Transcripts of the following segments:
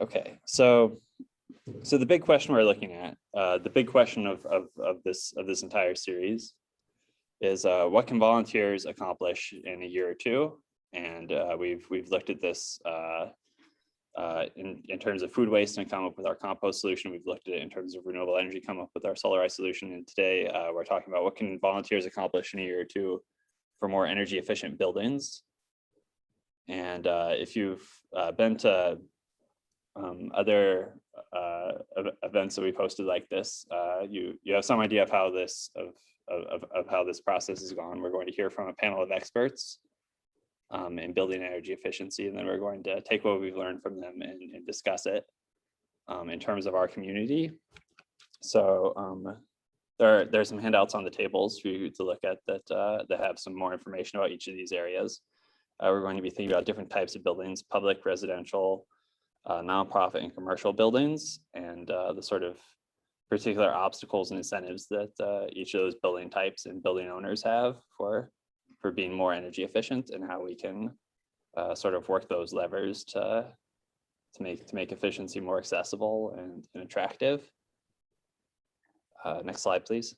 Okay, so the big question we're looking at, the big question of this entire series is what can volunteers accomplish in a year or two? And we've looked at this in terms of food waste and come up with our compost solution. We've looked at it in terms of renewable energy, come up with our Solarize solution. And today we're talking about what can volunteers accomplish in a year or two for more energy efficient buildings. And if you've been to other events that we posted like this, you have some idea of how this how this process has gone. We're going to hear from a panel of experts in building energy efficiency, and then we're going to take what we've learned from them and discuss it in terms of our community. So there's some handouts on the tables for you to look at that have some more information about each of these areas. We're going to be thinking about different types of buildings: public, residential, nonprofit, and commercial buildings, and the sort of particular obstacles and incentives that each of those building types and building owners have for being more energy efficient, and how we can sort of work those levers to make efficiency more accessible and attractive. Next slide, please.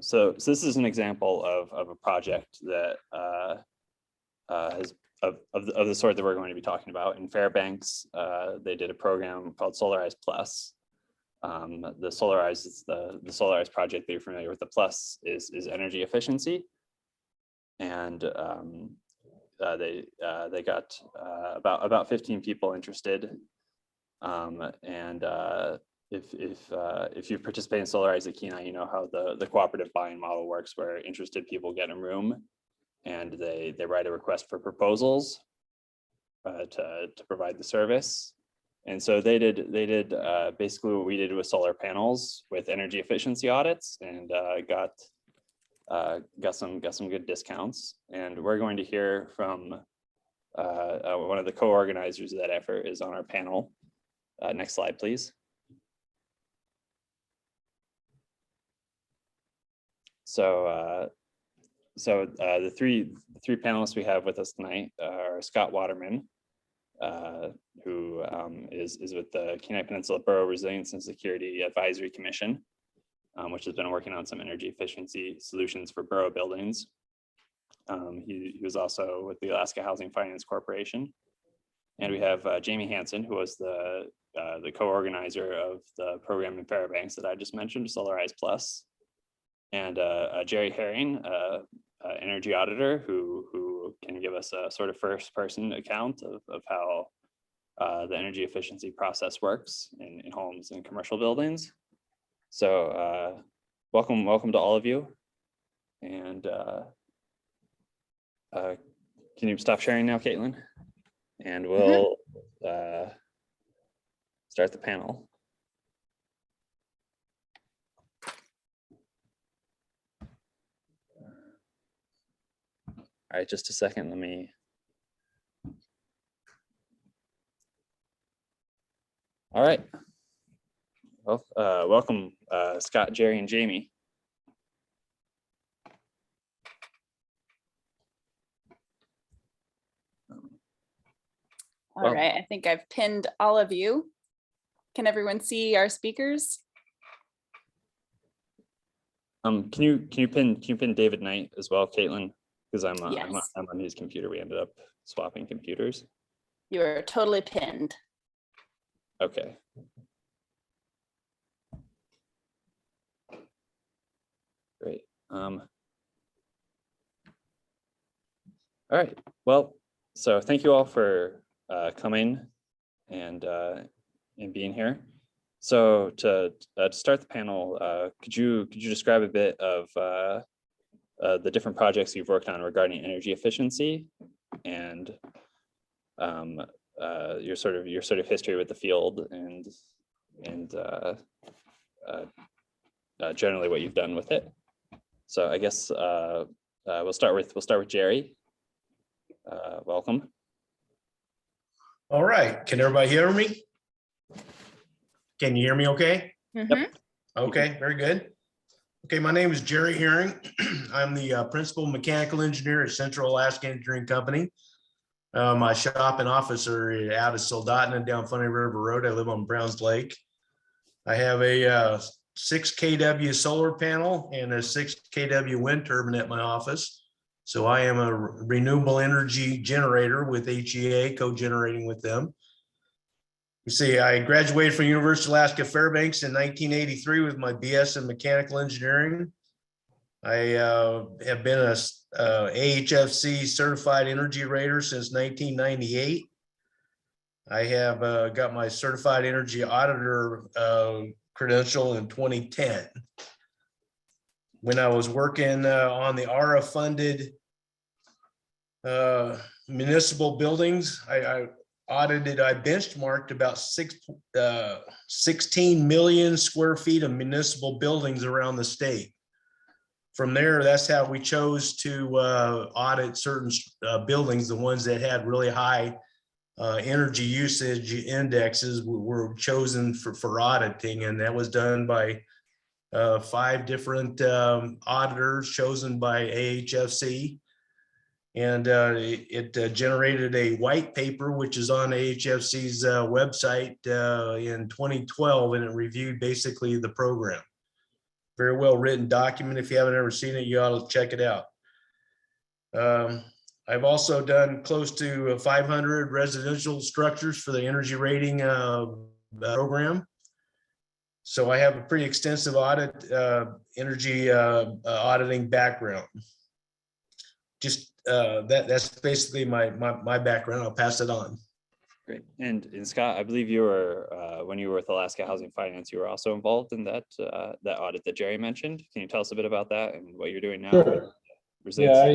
So this is an example of a project that has of the sort that we're going to be talking about. In Fairbanks, they did a program called Solarize Plus. The Solarize is the Solarize project that you're familiar with. The Plus is energy efficiency, and they got about 15 people interested, and if you participate in Solarize the Kenai, you know how the cooperative buying model works, where interested people get a room and they write a request for proposals to provide the service. And so they did basically what we did with solar panels with energy efficiency audits, and got some good discounts. And we're going to hear from one of the co-organizers of that effort is on our panel. Next slide, please. So the three panelists we have with us tonight are Scott Waterman, who is with the Kenai Peninsula Borough Resilience and Security Advisory Commission, which has been working on some energy efficiency solutions for borough buildings. He was also with the Alaska Housing Finance Corporation. And we have Jamie Hansen, who was the co-organizer of the program in Fairbanks that I just mentioned, Solarize Plus. And Jerry Herring, energy auditor, who can give us a sort of first-person account of how the energy efficiency process works in homes and commercial buildings. So welcome to all of you. And can you stop sharing now, Caitlin? And we'll start the panel. All right, just a second, let me. All right, well, welcome Scott, Jerry, and Jamie. All right, I think I've pinned all of you. Can everyone see our speakers? Can you pin David Knight as well, Caitlin? Because I'm on his computer. We ended up swapping computers. You are totally pinned. Okay. Great. All right. Well, so thank you all for coming and being here. So to start the panel, could you describe a bit of the different projects you've worked on regarding energy efficiency, and your sort of history with the field, and generally what you've done with it. So I guess we'll start with Jerry. Welcome. All right, can everybody hear me? Can you hear me okay? Mm-hmm. Okay, very good. Okay, my name is Jerry Herring. I'm the principal mechanical engineer at Central Alaska Engineering Company. My shop and office are out of Soldotna down Funny River Road. I live on Browns Lake. I have a 6 kW solar panel and a 6 kW wind turbine at my office. So I am a renewable energy generator with HEA, co-generating with them. You see, I graduated from University of Alaska Fairbanks in 1983 with my BS in mechanical engineering. I have been a AHFC certified energy rater since 1998. I have got my certified energy auditor credential in 2010. When I was working on the ARA funded municipal buildings, I benchmarked about 16 million square feet of municipal buildings around the state. From there, that's how we chose to audit certain buildings. The ones that had really high energy usage indexes were chosen for auditing, and that was done by 5 different auditors chosen by AHFC. And it generated a white paper, which is on AHFC's website in 2012, and it reviewed basically the program. Very well written document. If you haven't ever seen it, you ought to check it out. I've also done close to 500 residential structures for the energy rating program. So I have a pretty extensive energy auditing background. Just that's basically my background. I'll pass it on. Great. And Scott, I believe you were, when you were with Alaska Housing Finance, you were also involved in that audit that Jerry mentioned. Can you tell us a bit about that and what you're doing now? Sure. Yeah,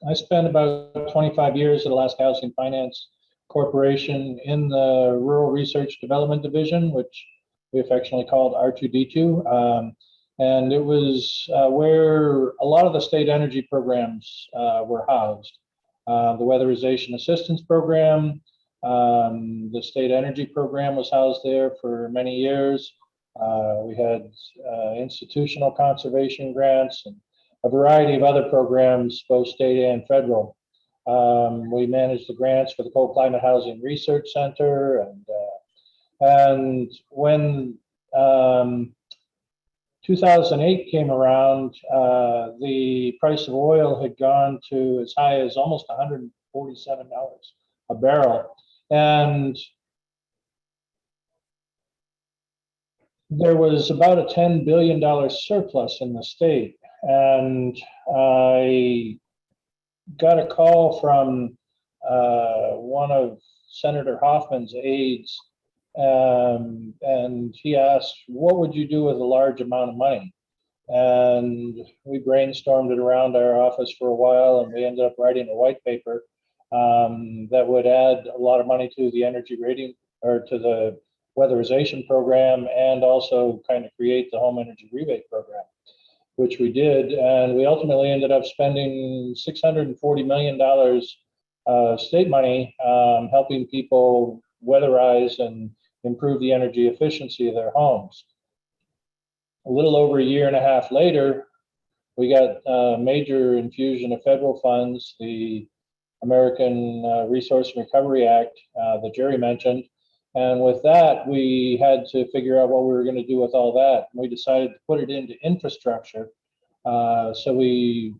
I spent about 25 years at Alaska Housing Finance Corporation in the Rural Research Development Division, which we affectionately called R2D2. And it was where a lot of the state energy programs were housed. The Weatherization Assistance Program, the State Energy Program was housed there for many years. We had institutional conservation grants and a variety of other programs, both state and federal. We managed the grants for the Cold Climate Housing Research Center, and when 2008 came around, the price of oil had gone to as high as almost $147 a barrel. And there was about a $10 billion surplus in the state. And I got a call from one of Senator Hoffman's aides, and he asked, what would you do with a large amount of money? And we brainstormed it around our office for a while, and we ended up writing a white paper that would add a lot of money to the energy rating, or to the weatherization program, and also kind of create the home energy rebate program, which we did. And we ultimately ended up spending $640 million state money helping people weatherize and improve the energy efficiency of their homes. A little over a year and a half later, we got a major infusion of federal funds, the American Resource Recovery Act that Jerry mentioned. And with that, we had to figure out what we were going to do with all that. And we decided to put it into infrastructure. So we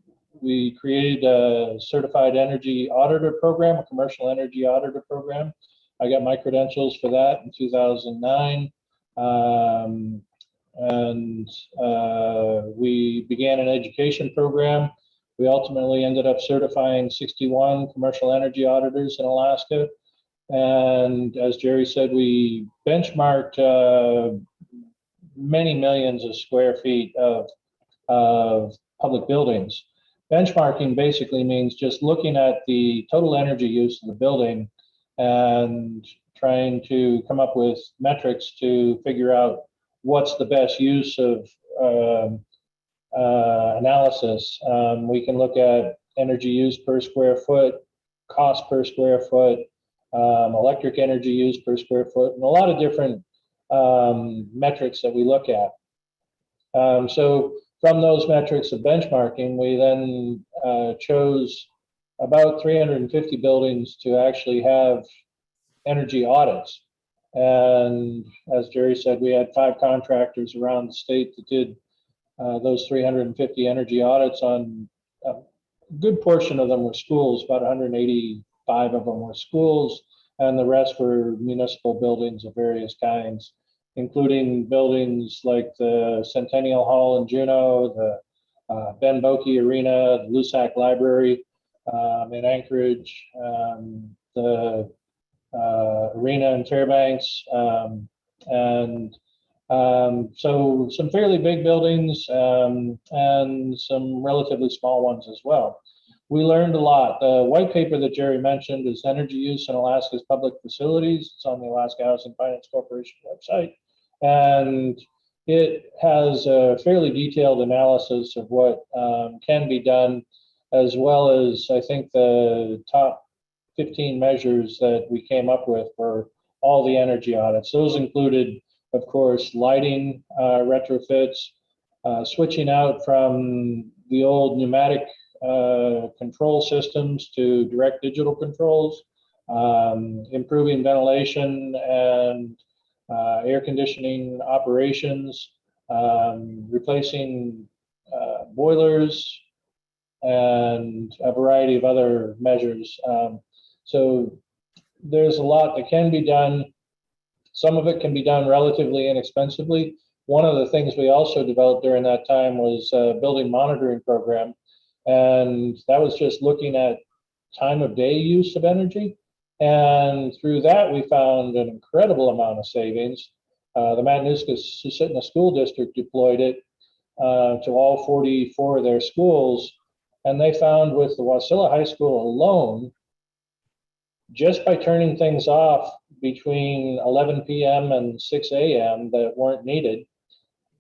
created a certified energy auditor program, a commercial energy auditor program. I got my credentials for that in 2009. We began an education program. We ultimately ended up certifying 61 commercial energy auditors in Alaska. And as Jerry said, we benchmarked many millions of square feet of public buildings. Benchmarking basically means just looking at the total energy use of the building and trying to come up with metrics to figure out what's the best use of analysis. We can look at energy use per square foot, cost per square foot, electric energy use per square foot, and a lot of different metrics that we look at. So from those metrics of benchmarking, we then chose about 350 buildings to actually have energy audits. And as Jerry said, we had 5 contractors around the state that did those 350 energy audits on a good portion of them were schools, about 185 of them were schools, and the rest were municipal buildings of various kinds, including buildings like the Centennial Hall in Juneau, the Ben Boeke Arena, the Lusac Library in Anchorage, the arena in Fairbanks, and so some fairly big buildings and some relatively small ones as well. We learned a lot. The white paper that Jerry mentioned is Energy Use in Alaska's Public Facilities. It's on the Alaska Housing Finance Corporation website. And it has a fairly detailed analysis of what can be done, as well as I think the top 15 measures that we came up with for all the energy audits. Those included, of course, lighting retrofits, switching out from the old pneumatic control systems to direct digital controls, improving ventilation and air conditioning operations, replacing boilers, and a variety of other measures. So there's a lot that can be done. Some of it can be done relatively inexpensively. One of the things we also developed during that time was a building monitoring program. And that was just looking at time of day use of energy. And through that, we found an incredible amount of savings. The Matanuska Susitna School District deployed it to all 44 of their schools. And they found with the Wasilla High School alone, just by turning things off between 11 p.m. and 6 a.m. that weren't needed,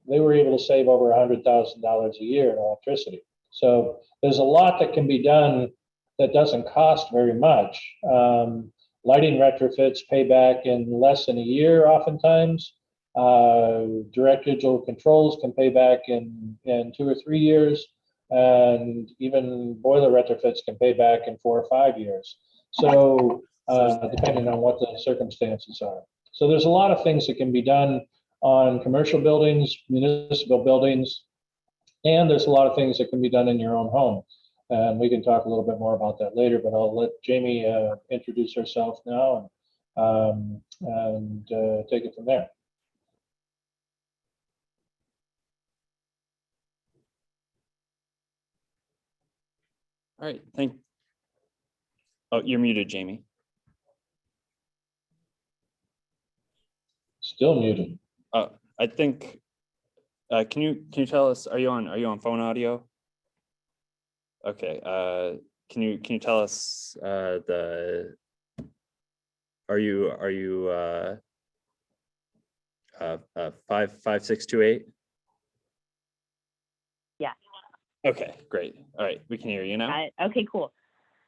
they were able to save over $100,000 a year in electricity. So there's a lot that can be done that doesn't cost very much. Lighting retrofits pay back in less than a year oftentimes. Direct digital controls can pay back in 2 or 3 years. And even boiler retrofits can pay back in 4 or 5 years. So depending on what the circumstances are. So there's a lot of things that can be done on commercial buildings, municipal buildings, and there's a lot of things that can be done in your own home. And we can talk a little bit more about that later, but I'll let Jamie introduce herself now and take it from there. All right, oh, you're muted, Jamie. Still muted. I think, can you tell us, are you on phone audio? Okay, can you tell us are you 55628? Yeah. Okay, great. All right, we can hear you now. Okay, cool.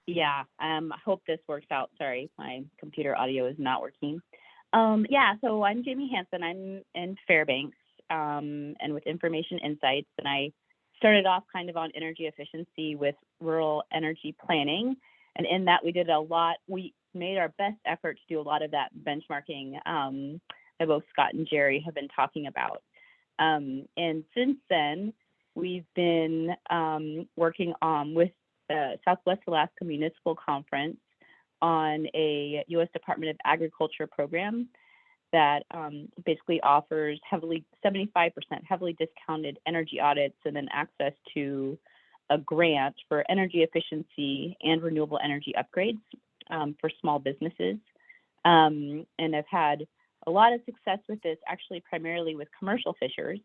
Yeah, I hope this works out. Sorry, my computer audio is not working. Yeah, so I'm Jamie Hansen. I'm in Fairbanks and with Information Insights, and I started off kind of on energy efficiency with rural energy planning. And in that, we did a lot. We made our best effort to do a lot of that benchmarking that both Scott and Jerry have been talking about. And since then, we've been working on with the Southwest Alaska Municipal Conference on a U.S. Department of Agriculture program that basically offers 75% heavily discounted energy audits and then access to a grant for energy efficiency and renewable energy upgrades for small businesses. And I've had a lot of success with this, actually primarily with commercial fishers,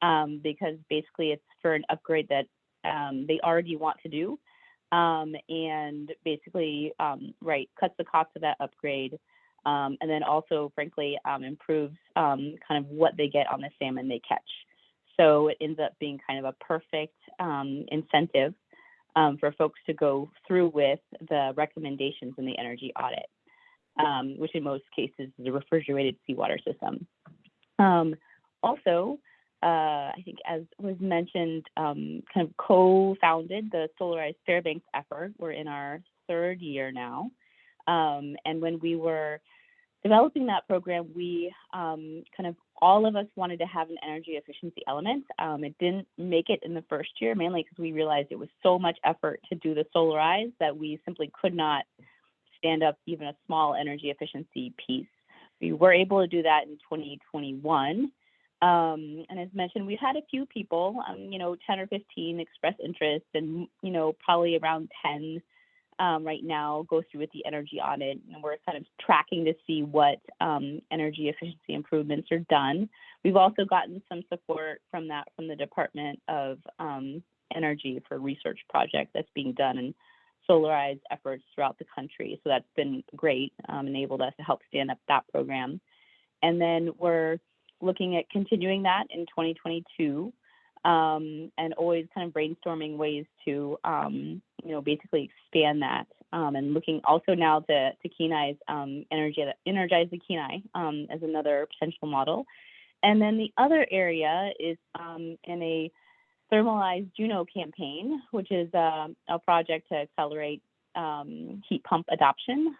because basically it's for an upgrade that they already want to do. And basically, cuts the cost of that upgrade, and then also, frankly, improves kind of what they get on the salmon they catch. So it ends up being kind of a perfect incentive for folks to go through with the recommendations in the energy audit, which in most cases is a refrigerated seawater system. Also, I think as was mentioned, kind of co-founded the Solarize Fairbanks effort. We're in our 3rd year now. And when we were developing that program, we kind of all of us wanted to have an energy efficiency element. It didn't make it in the 1st year, mainly because we realized it was so much effort to do the Solarize that we simply could not stand up even a small energy efficiency piece. We were able to do that in 2021. And as mentioned, we've had a few people, 10 or 15 express interest, and, probably around 10 right now go through with the energy audit. And we're kind of tracking to see what energy efficiency improvements are done. We've also gotten some support from the Department of Energy for research project that's being done in Solarize efforts throughout the country. So that's been great, enabled us to help stand up that program. And then we're looking at continuing that in 2022, and always kind of brainstorming ways to, basically expand that, and looking also now to Kenai's Energize the Kenai as another potential model. And then the other area is in a Thermalize Juneau campaign, which is a project to accelerate heat pump adoption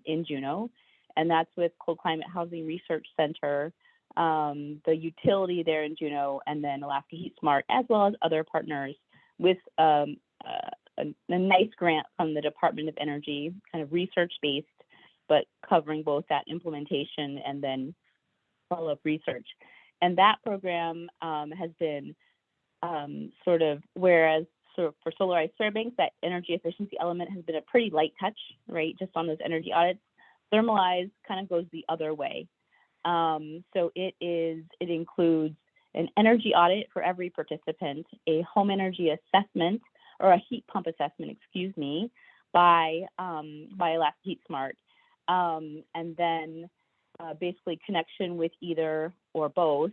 in Juneau, and that's with Cold Climate Housing Research Center, the utility there in Juneau, and then Alaska Heat Smart, as well as other partners, with a nice grant from the Department of Energy, kind of research-based, but covering both that implementation and then follow-up research. And that program has been whereas for Solarize Fairbanks, that energy efficiency element has been a pretty light touch, right, just on those energy audits. Thermalize kind of goes the other way. So it includes an energy audit for every participant, a home energy assessment, or a heat pump assessment, by Alaska Heat Smart, and then basically connection with either or both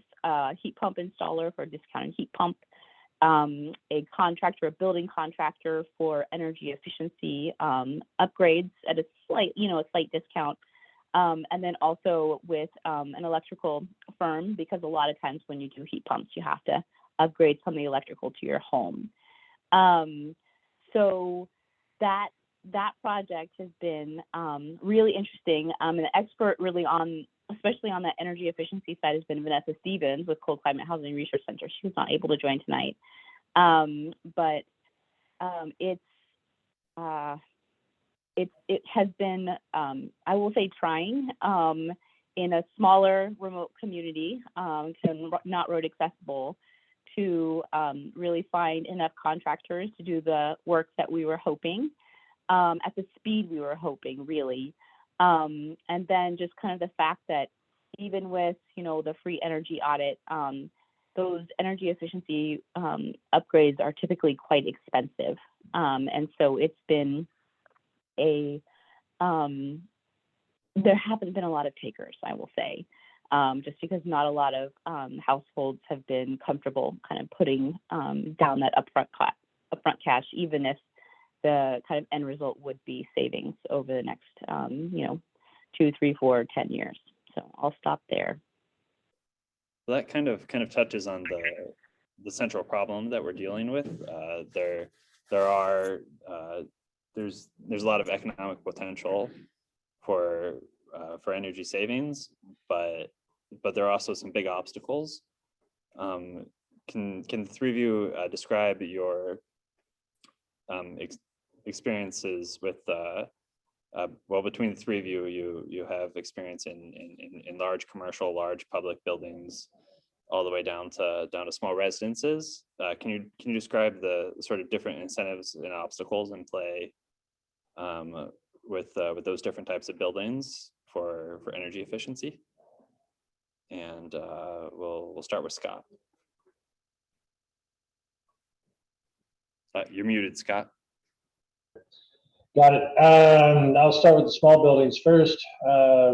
heat pump installer for discounted heat pump, a contractor, a building contractor for energy efficiency upgrades at a slight discount. And then also with an electrical firm, because a lot of times when you do heat pumps, you have to upgrade some of the electrical to your home. So that project has been really interesting. And the expert really especially on that energy efficiency side, has been Vanessa Stevens with Cold Climate Housing Research Center. She was not able to join tonight. But it has been, I will say, trying in a smaller remote community, so not road accessible, to really find enough contractors to do the work that we were hoping, at the speed we were hoping, really. And then just kind of the fact that even with, the free energy audit, those energy efficiency upgrades are typically quite expensive. And so it's been there haven't been a lot of takers, I will say, just because not a lot of households have been comfortable kind of putting down that upfront cash, even if the kind of end result would be savings over the next, 2, 3, 4, 10 years. So I'll stop there. Well, that kind of touches on the central problem that we're dealing with. There's a lot of economic potential for energy savings, but there are also some big obstacles. Can the three of you describe your experiences with between the three of you, you have experience in large commercial, large public buildings, all the way down to small residences. Can you describe the sort of different incentives and obstacles in play with those different types of buildings for energy efficiency? And we'll start with Scott. You're muted, Scott. Got it. I'll start with the small buildings first.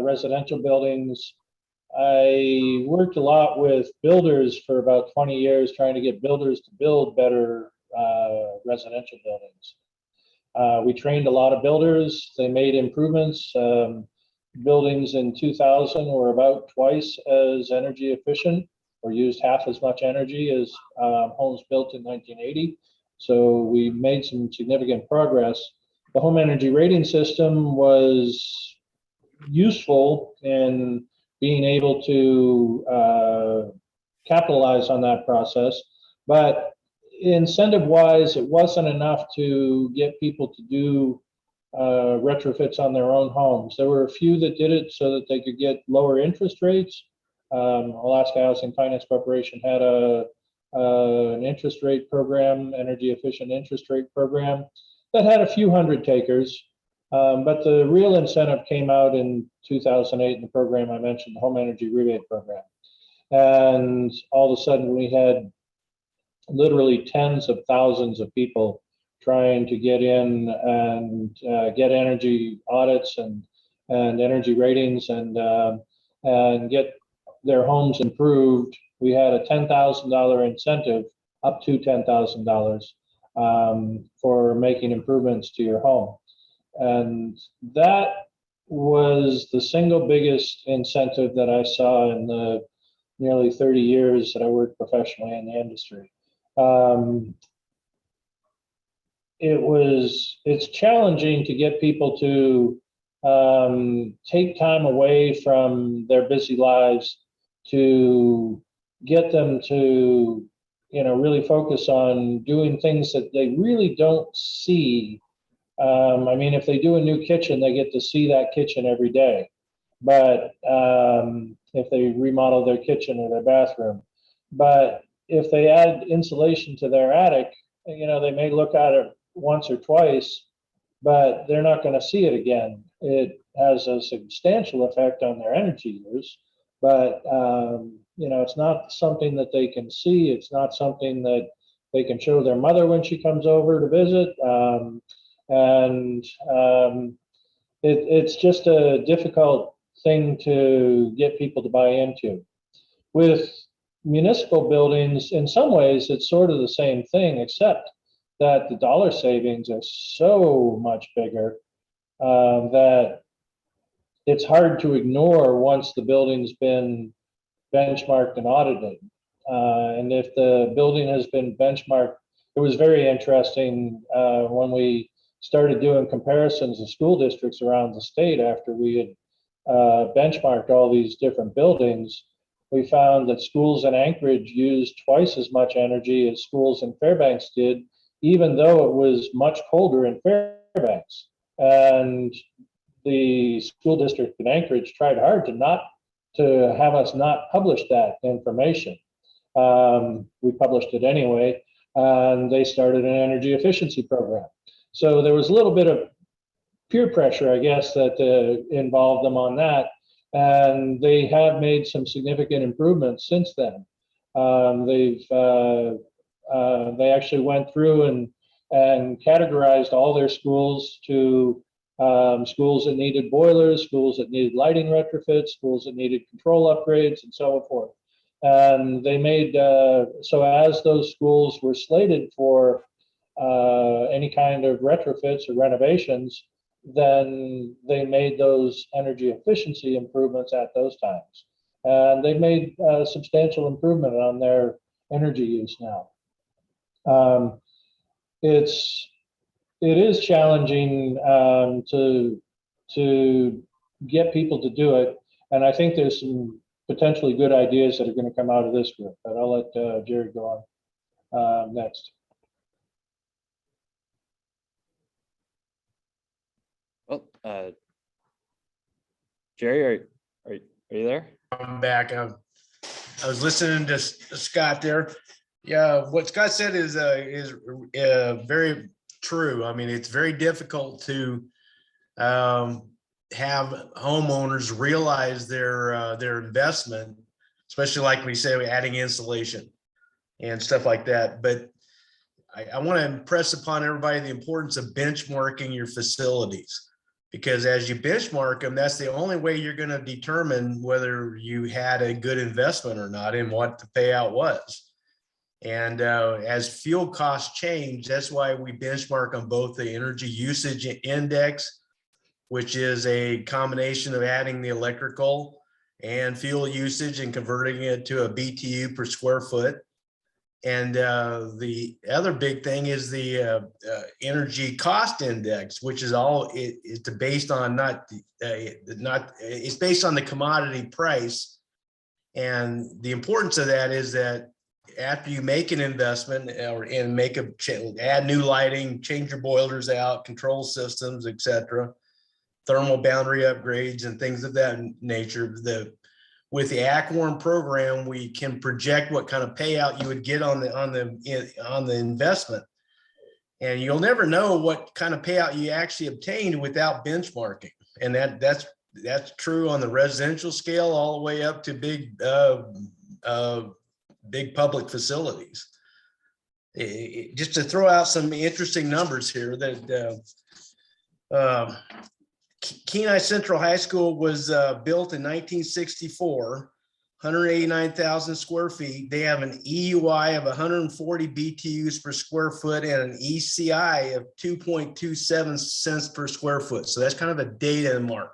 Residential buildings. I worked a lot with builders for about 20 years, trying to get builders to build better residential buildings. We trained a lot of builders. They made improvements. Buildings in 2000 were about twice as energy efficient, or used half as much energy as homes built in 1980. So we made some significant progress. The home energy rating system was useful in being able to capitalize on that process, but incentive-wise, it wasn't enough to get people to do retrofits on their own homes. There were a few that did it so that they could get lower interest rates. Alaska Housing Finance Corporation had an interest rate program, energy efficient interest rate program that had a few hundred takers. But the real incentive came out in 2008 in the program I mentioned, the Home Energy Rebate Program. And all of a sudden we had literally tens of thousands of people trying to get in and get energy audits and energy ratings and get their homes improved. We had a $10,000 incentive, up to $10,000 for making improvements to your home. And that was the single biggest incentive that I saw in the nearly 30 years that I worked professionally in the industry. It's challenging to get people to take time away from their busy lives to get them to, really focus on doing things that they really don't see. I mean, if they do a new kitchen, they get to see that kitchen every day. But if they remodel their kitchen or their bathroom, but if they add insulation to their attic, they may look at it once or twice, but they're not going to see it again. It has a substantial effect on their energy use, but it's not something that they can see. It's not something that they can show their mother when she comes over to visit. It's just a difficult thing to get people to buy into. With municipal buildings, in some ways, it's sort of the same thing, except that the dollar savings are so much bigger that it's hard to ignore once the building's been benchmarked and audited. And if the building has been benchmarked, it was very interesting when we started doing comparisons of school districts around the state after we had benchmarked all these different buildings. We found that schools in Anchorage used twice as much energy as schools in Fairbanks did, even though it was much colder in Fairbanks. And the school district in Anchorage tried hard to have us not publish that information. We published it anyway, and they started an energy efficiency program. So there was a little bit of peer pressure, I guess, that involved them on that. And they have made some significant improvements since then. They actually went through and categorized all their schools to schools that needed boilers, schools that needed lighting retrofits, schools that needed control upgrades, and so forth. And they made, so as those schools were slated for any kind of retrofits or renovations, then they made those energy efficiency improvements at those times. And they made a substantial improvement on their energy use now. It is challenging to get people to do it. And I think there's some potentially good ideas that are going to come out of this group, but I'll let Jerry go on next. Well, Jerry, are you there? I'm back. I was listening to Scott there. Yeah, what Scott said is very true. I mean, it's very difficult to have homeowners realize their investment, especially like we say, adding insulation and stuff like that. But I want to impress upon everybody the importance of benchmarking your facilities. Because as you benchmark them, that's the only way you're going to determine whether you had a good investment or not and what the payout was. And as fuel costs change, that's why we benchmark on both the energy usage index, which is a combination of adding the electrical and fuel usage and converting it to a BTU per square foot. And the other big thing is the energy cost index, which is it's based on it's based on the commodity price. And the importance of that is that after you make an investment and add new lighting, change your boilers out, control systems, etc., thermal boundary upgrades and things of that nature, with the ACWARM program, we can project what kind of payout you would get on the investment. And you'll never know what kind of payout you actually obtained without benchmarking. And that's true on the residential scale all the way up to big public facilities. Just to throw out some interesting numbers here, that Kenai Central High School was built in 1964, 189,000 square feet. They have an EUI of 140 BTUs per square foot and an ECI of 2.27 cents per square foot. So that's kind of a data mark.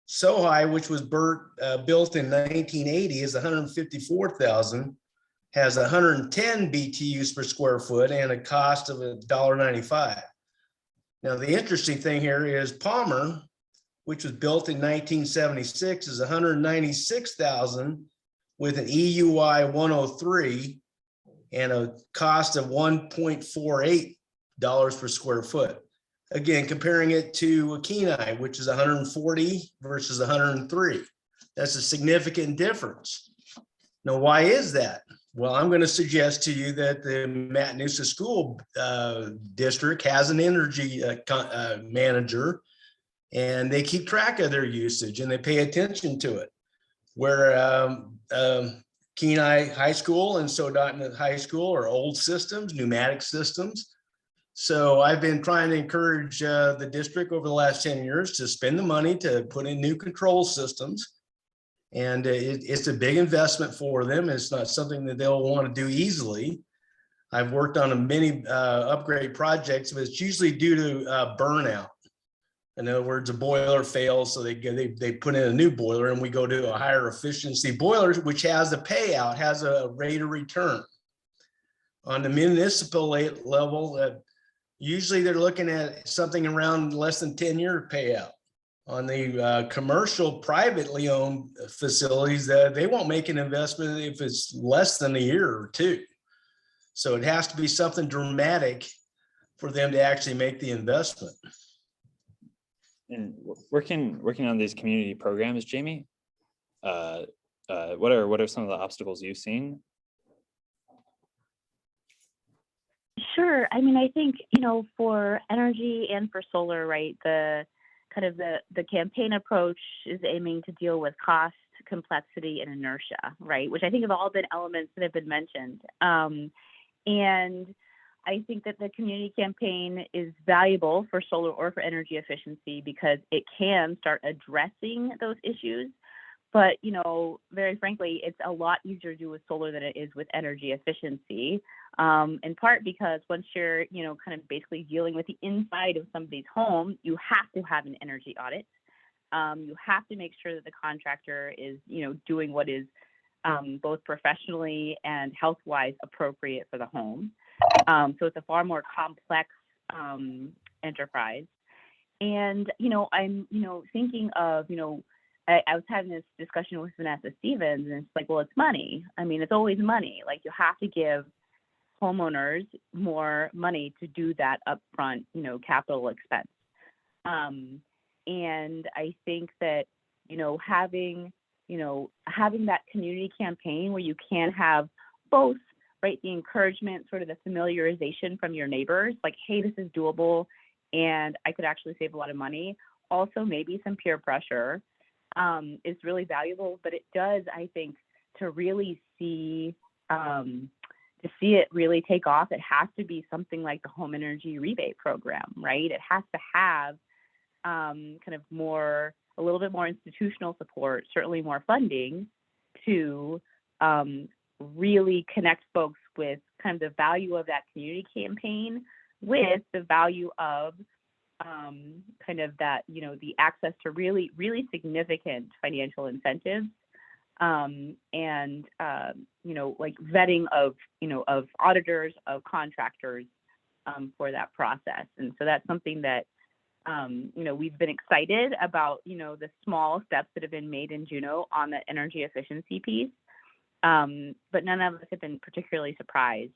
SoHi, which was built in 1980, is 154,000, has 110 BTUs per square foot and a cost of $1.95. Now, the interesting thing here is Palmer, which was built in 1976, is 196,000 with an EUI 103 and a cost of $1.48 per square foot. Again, comparing it to Kenai, which is 140 versus 103. That's a significant difference. Now, why is that? Well, I'm going to suggest to you that the Matanuska School District has an energy manager, and they keep track of their usage and they pay attention to it. Where Kenai High School and Soldotna High School are old systems, pneumatic systems. So I've been trying to encourage the district over the last 10 years to spend the money to put in new control systems. And it's a big investment for them. It's not something that they'll want to do easily. I've worked on many upgrade projects, but it's usually due to burnout. In other words, a boiler fails, so they put in a new boiler, and we go to a higher efficiency boiler, which has a payout, has a rate of return. On the municipal level, usually they're looking at something around less than 10-year payout. On the commercial, privately owned facilities, they won't make an investment if it's less than a year or two. So it has to be something dramatic for them to actually make the investment. And working on these community programs, Jamie, what are some of the obstacles you've seen? Sure. I mean, I think, for energy and for solar, right, the campaign approach is aiming to deal with cost, complexity, and inertia, right, which I think have all been elements that have been mentioned. And I think that the community campaign is valuable for solar or for energy efficiency because it can start addressing those issues. But, very frankly, it's a lot easier to do with solar than it is with energy efficiency, in part because once you're, kind of basically dealing with the inside of somebody's home, you have to have an energy audit. You have to make sure that the contractor is, doing what is both professionally and health-wise appropriate for the home. So it's a far more complex enterprise. And, I'm, thinking of, I was having this discussion with Vanessa Stevens, and it's like, well, it's money. I mean, it's always money. Like, you have to give homeowners more money to do that upfront, capital expense. And I think that, having that community campaign where you can have both, right, the encouragement, sort of the familiarization from your neighbors, like, hey, this is doable and I could actually save a lot of money. Also, maybe some peer pressure is really valuable, but it does, I think, to really see it really take off, it has to be something like the home energy rebate program, right? It has to have kind of a little bit more institutional support, certainly more funding to really connect folks with kind of the value of that community campaign with the value of kind of that, the access to really, really significant financial incentives, and like vetting of auditors, of contractors, for that process. And so that's something that we've been excited about, the small steps that have been made in Juneau on the energy efficiency piece. But none of us have been particularly surprised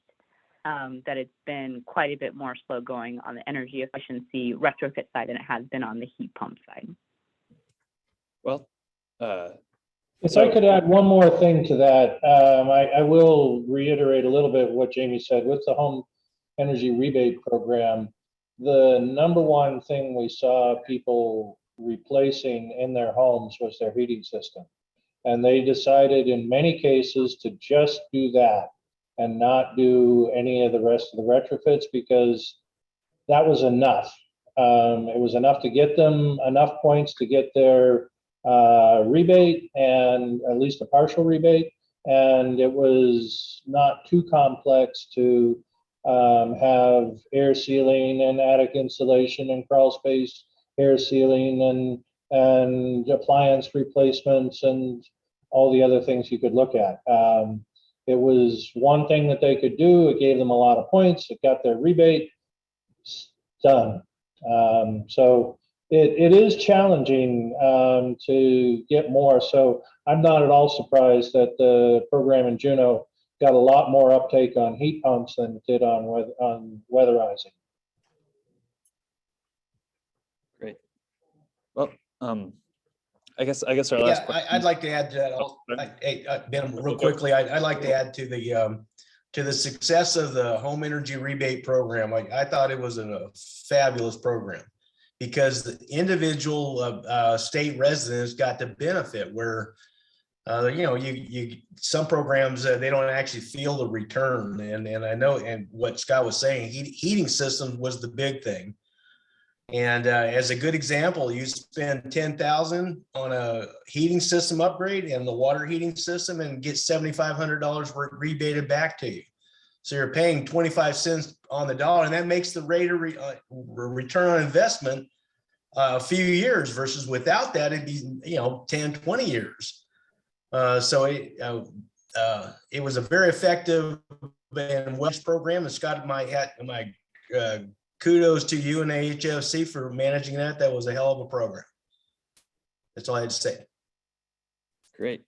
that it's been quite a bit more slow going on the energy efficiency retrofit side than it has been on the heat pump side. Well, If I could add one more thing to that, I will reiterate a little bit what Jamie said. With the home energy rebate program, the number one thing we saw people replacing in their homes was their heating system. And they decided in many cases to just do that and not do any of the rest of the retrofits, because that was enough. It was enough to get them enough points to get their rebate, and at least a partial rebate. And it was not too complex to have air sealing and attic insulation and crawl space air sealing and appliance replacements and all the other things you could look at. It was one thing that they could do. It gave them a lot of points. It got their rebate. Done. So it is challenging to get more. So I'm not at all surprised that the program in Juneau got a lot more uptake on heat pumps than it did on weatherizing. great. Well, I guess our last question. I'd like to add to that. Ben, real quickly, I'd like to add to the success of the home energy rebate program. I thought it was a fabulous program, because the individual state residents got to benefit where, some programs, they don't actually feel the return. And I know, and what Scott was saying, heating systems was the big thing. And as a good example, you spend $10,000 on a heating system upgrade and the water heating system and get $7,500 rebated back to you. So you're paying 25 cents on the dollar, and that makes the rate of return on investment a few years, versus without that, it'd be 10, 20 years. So it was a very effective and well program. And Scott, my kudos to you and HFC for managing that. That was a hell of a program. That's all I had to say. Great.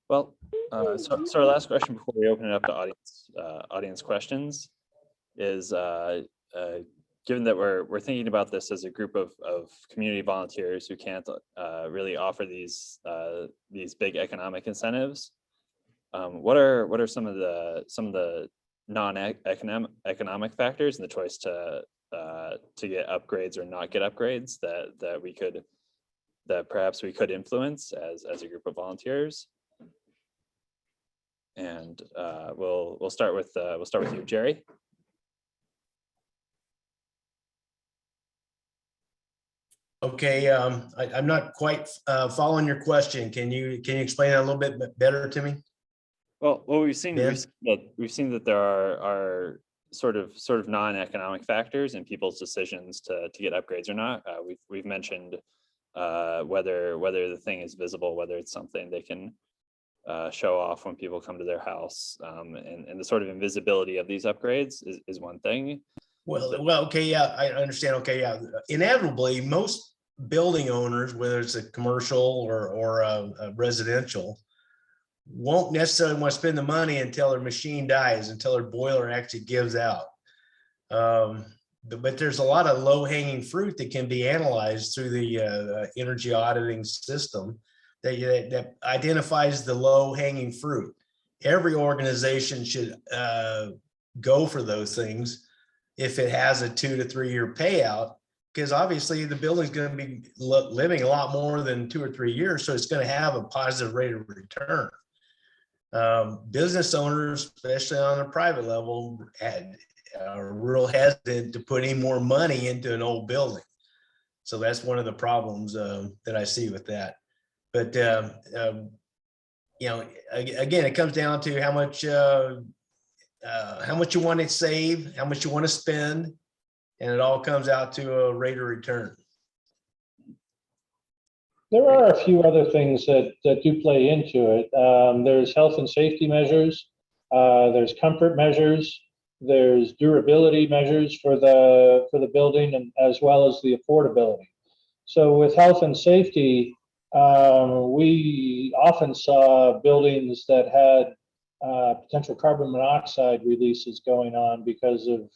Well, so our last question before we open it up to audience questions is, given that we're thinking about this as a group of community volunteers who can't really offer these big economic incentives, what are some of the non-economic factors in the choice to get upgrades or not get upgrades that perhaps we could influence as a group of volunteers? And we'll start with you, Jerry. Okay, I'm not quite following your question. Can you explain that a little bit better to me? Well, we've seen that there are sort of non-economic factors in people's decisions to get upgrades or not. We've mentioned whether the thing is visible, whether it's something they can show off when people come to their house, and the sort of invisibility of these upgrades is one thing. Well, okay, yeah, I understand. Okay, yeah, inevitably, most building owners, whether it's a commercial or a residential, won't necessarily want to spend the money until their machine dies, until their boiler actually gives out. But there's a lot of low-hanging fruit that can be analyzed through the energy auditing system that identifies the low-hanging fruit. Every organization should go for those things if it has a 2 to 3 year payout, because obviously the building's going to be living a lot more than 2 or 3 years, so it's going to have a positive rate of return. Business owners, especially on a private level, are real hesitant to put any more money into an old building. So that's one of the problems that I see with that. But again, it comes down to how much you want to save, how much you want to spend, and it all comes out to a rate of return. There are a few other things that do play into it. There's health and safety measures. There's comfort measures. There's durability measures for the building, and as well as the affordability. So with health and safety, we often saw buildings that had potential carbon monoxide releases going on because of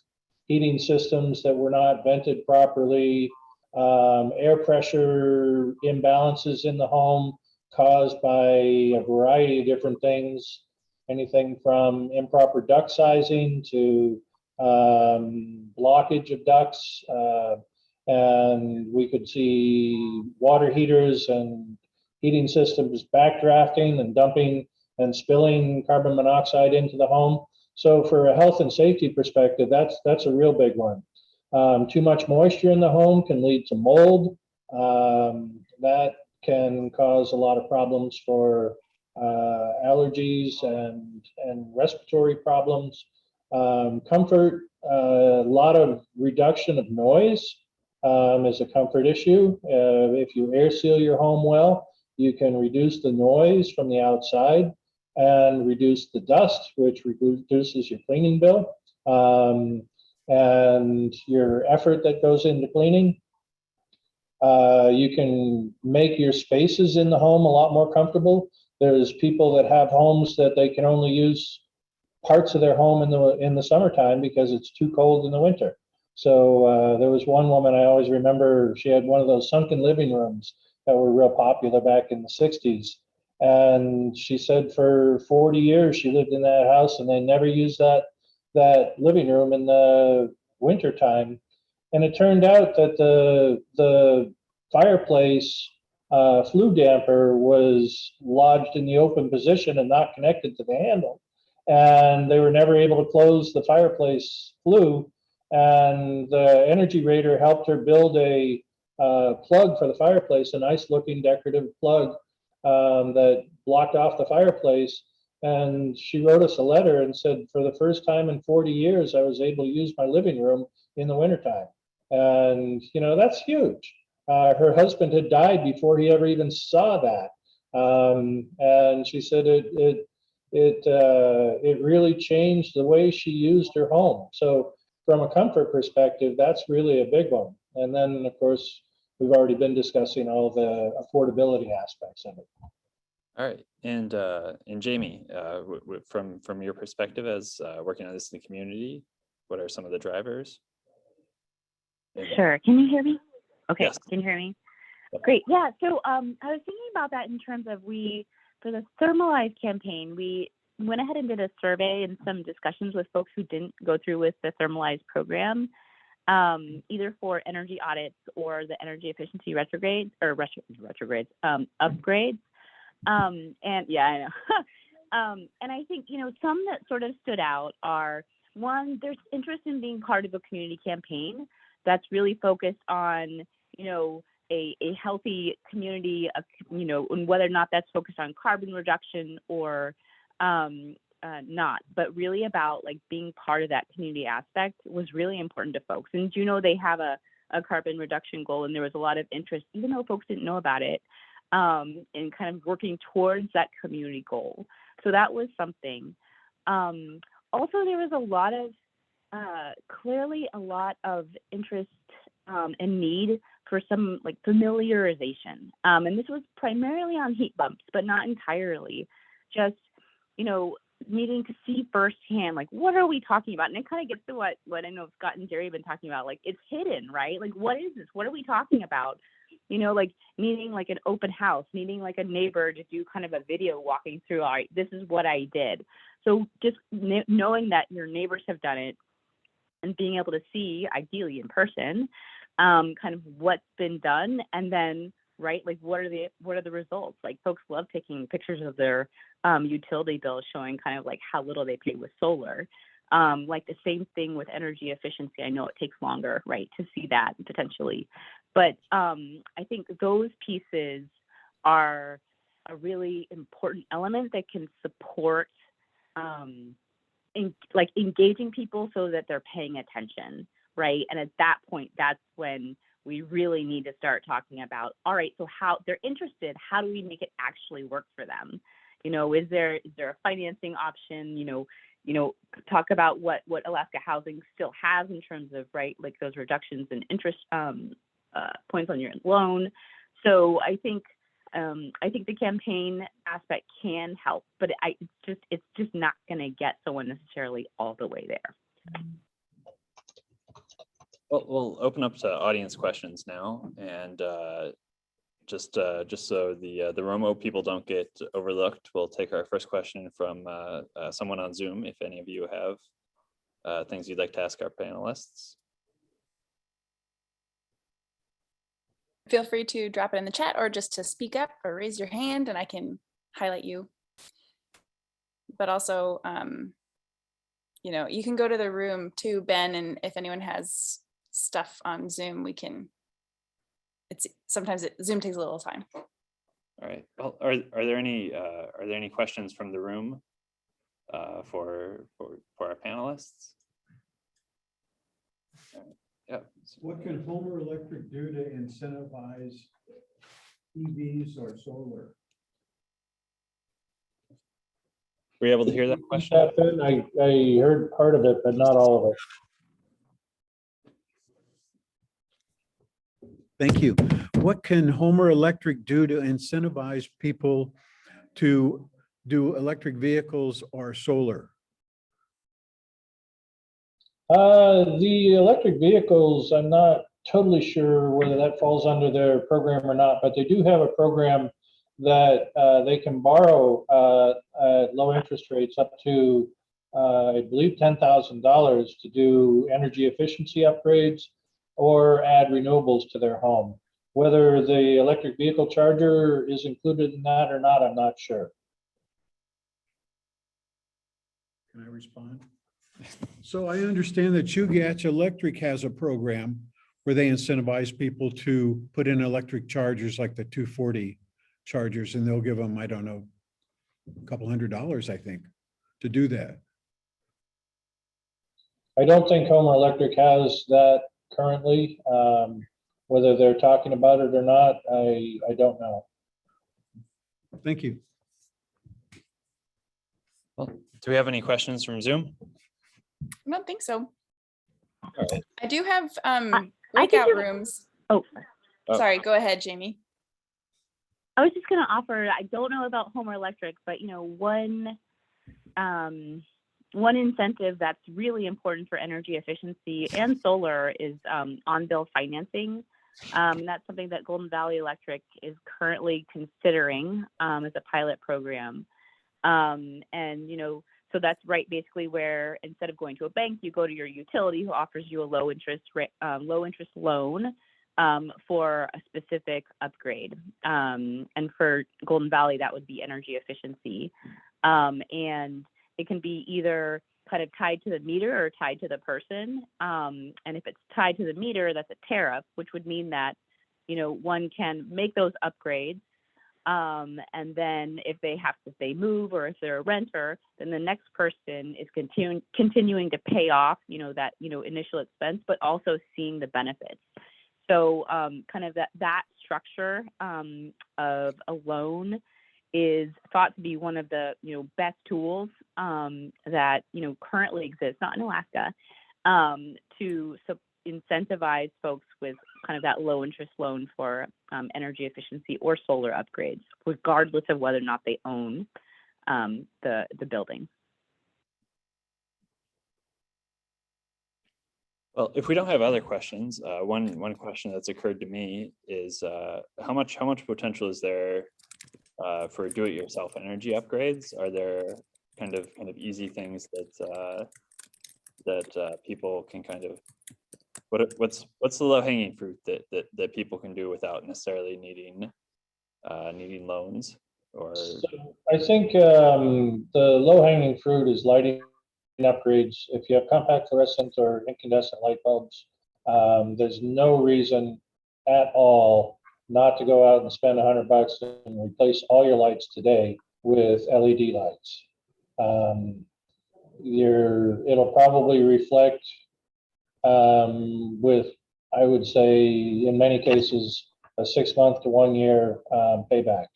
heating systems that were not vented properly, air pressure imbalances in the home caused by a variety of different things, anything from improper duct sizing to blockage of ducts. And we could see water heaters and heating systems backdrafting and dumping and spilling carbon monoxide into the home. So for a health and safety perspective, that's a real big one. Too much moisture in the home can lead to mold. That can cause a lot of problems for allergies and respiratory problems. Comfort, a lot of reduction of noise is a comfort issue. If you air seal your home well, you can reduce the noise from the outside and reduce the dust, which reduces your cleaning bill. And your effort that goes into cleaning. You can make your spaces in the home a lot more comfortable. There's people that have homes that they can only use parts of their home in the summertime because it's too cold in the winter. So there was one woman I always remember, she had one of those sunken living rooms that were real popular back in the 60s. And she said for 40 years she lived in that house and they never used that living room in the winter time. And it turned out that the fireplace flue damper was lodged in the open position and not connected to the handle. And they were never able to close the fireplace flue. And the energy rater helped her build a plug for the fireplace, a nice looking decorative plug that blocked off the fireplace. And she wrote us a letter and said, for the first time in 40 years, I was able to use my living room in the wintertime. And, you know, that's huge. Her husband had died before he ever even saw that. And she said it really changed the way she used her home. So from a comfort perspective, that's really a big one. And then, of course, we've already been discussing all the affordability aspects of it. All right, and Jamie, from your perspective as working on this in the community, what are some of the drivers? Sure. Can you hear me? Okay. Yes. Can you hear me? Yep. Great. Yeah. So I was thinking about that in terms of for the Thermalize campaign, we went ahead and did a survey and some discussions with folks who didn't go through with the Thermalize program, either for energy audits or the energy efficiency upgrades. And yeah, I know. And I think, some that sort of stood out are, one, there's interest in being part of a community campaign that's really focused on, a healthy community of, and whether or not that's focused on carbon reduction or not, but really about like being part of that community aspect was really important to folks. And they have a carbon reduction goal, and there was a lot of interest, even though folks didn't know about it, in kind of working towards that community goal. So that was something. Also, there was a lot of, clearly a lot of interest and need for some like familiarization. And this was primarily on heat bumps, but not entirely. Just, needing to see firsthand, like, what are we talking about? And it kind of gets to what I know Scott and Jerry have been talking about. Like, it's hidden, right? Like, what is this? What are we talking about? Like needing like an open house, needing like a neighbor to do kind of a video walking through, all right, this is what I did. So just knowing that your neighbors have done it and being able to see, ideally in person, kind of what's been done, and then, right, like what are the results? Like folks love taking pictures of their utility bills showing kind of like how little they pay with solar. Like the same thing with energy efficiency. I know it takes longer, right, to see that potentially. But I think those pieces are a really important element that can support engaging people so that they're paying attention, right? And at that point, that's when we really need to start talking about, all right, so how they're interested, how do we make it actually work for them? Is there a financing option? Talk about what Alaska Housing still has in terms of, right, like those reductions in interest points on your loan. So I think the campaign aspect can help, but it's just not going to get someone necessarily all the way there. Well, we'll open up to audience questions now, and just so the Romo people don't get overlooked, we'll take our first question from someone on Zoom. If any of you have things you'd like to ask our panelists. Feel free to drop it in the chat or just to speak up or raise your hand and I can highlight you. But also, you can go to the room too, Ben, and if anyone has stuff on Zoom, we can, Zoom takes a little time. All right. Well, are there any questions from the room for our panelists? Yeah. What can Homer Electric do to incentivize EVs or solar? Were you able to hear that question? I heard part of it, but not all of it. Thank you. What can Homer Electric do to incentivize people to do electric vehicles or solar? The electric vehicles, I'm not totally sure whether that falls under their program or not, but they do have a program that they can borrow at low interest rates up to, I believe, $10,000 to do energy efficiency upgrades or add renewables to their home. Whether the electric vehicle charger is included in that or not, I'm not sure. Can I respond? So I understand that Chugach Electric has a program where they incentivize people to put in electric chargers like the 240 chargers, and they'll give them, I don't know, a couple $100, I think, to do that. I don't think Homer Electric has that currently. Whether they're talking about it or not, I don't know. Thank you. Well, do we have any questions from Zoom? I don't think so. Right. I do have I breakout think rooms. Oh, Sorry, go ahead, Jamie. I was just going to offer, I don't know about Homer Electric, but one incentive that's really important for energy efficiency and solar is on-bill financing. That's something that Golden Valley Electric is currently considering as a pilot program. So that's right, basically where instead of going to a bank, you go to your utility who offers you a low interest loan for a specific upgrade. And for Golden Valley, that would be energy efficiency. And it can be either kind of tied to the meter or tied to the person. And if it's tied to the meter, that's a tariff, which would mean that, one can make those upgrades. And then if they move or if they're a renter, then the next person is continuing to pay off, that, initial expense, but also seeing the benefits. So kind of that structure of a loan is thought to be one of the, best tools that, currently exist, not in Alaska, to incentivize folks with kind of that low interest loan for energy efficiency or solar upgrades, regardless of whether or not they own the building. Well, if we don't have other questions, one question that's occurred to me is how much potential is there for do-it-yourself energy upgrades? Are there kind of easy things that people can kind of what's the low-hanging fruit that people can do without necessarily needing loans? Or So I think the low-hanging fruit is lighting upgrades. If you have compact fluorescent or incandescent light bulbs, there's no reason at all not to go out and spend $100 and replace all your lights today with LED lights. It'll probably reflect with, I would say, in many cases, a 6-month to 1 year payback.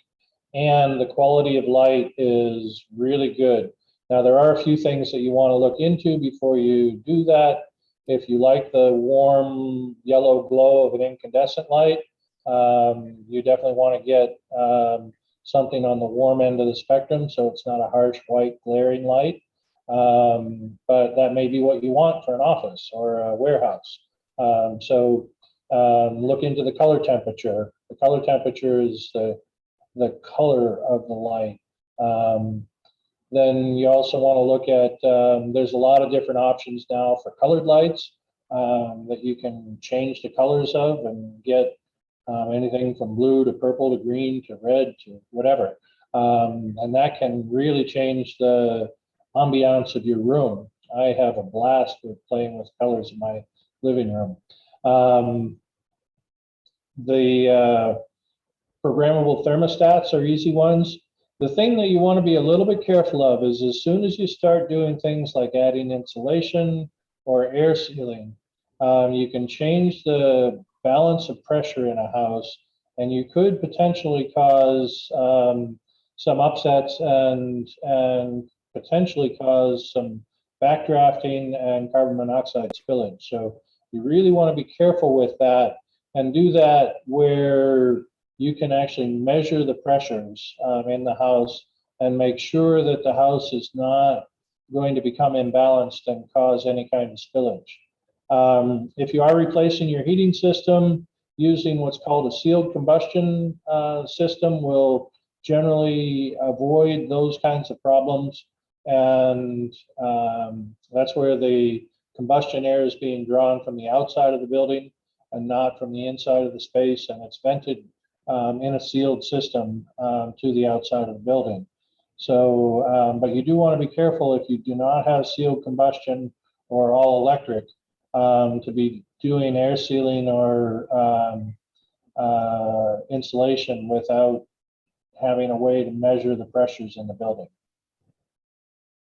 And the quality of light is really good. Now, there are a few things that you want to look into before you do that. If you like the warm yellow glow of an incandescent light, you definitely want to get something on the warm end of the spectrum, so it's not a harsh white glaring light. But that may be what you want for an office or a warehouse. Look into the color temperature. The color temperature is the color of the light. Then you also want to look at, there's a lot of different options now for colored lights that you can change the colors of and get anything from blue to purple to green to red to whatever. And that can really change the ambiance of your room. I have a blast with playing with colors in my living room. The programmable thermostats are easy ones. The thing that you want to be a little bit careful of is as soon as you start doing things like adding insulation or air sealing, you can change the balance of pressure in a house, and you could potentially cause some upsets and potentially cause some backdrafting and carbon monoxide spillage. So you really want to be careful with that and do that where you can actually measure the pressures in the house and make sure that the house is not going to become imbalanced and cause any kind of spillage. If you are replacing your heating system, using what's called a sealed combustion system will generally avoid those kinds of problems. And that's where the combustion air is being drawn from the outside of the building and not from the inside of the space, and it's vented in a sealed system to the outside of the building. So, but you do want to be careful if you do not have sealed combustion or all electric to be doing air sealing or insulation without having a way to measure the pressures in the building.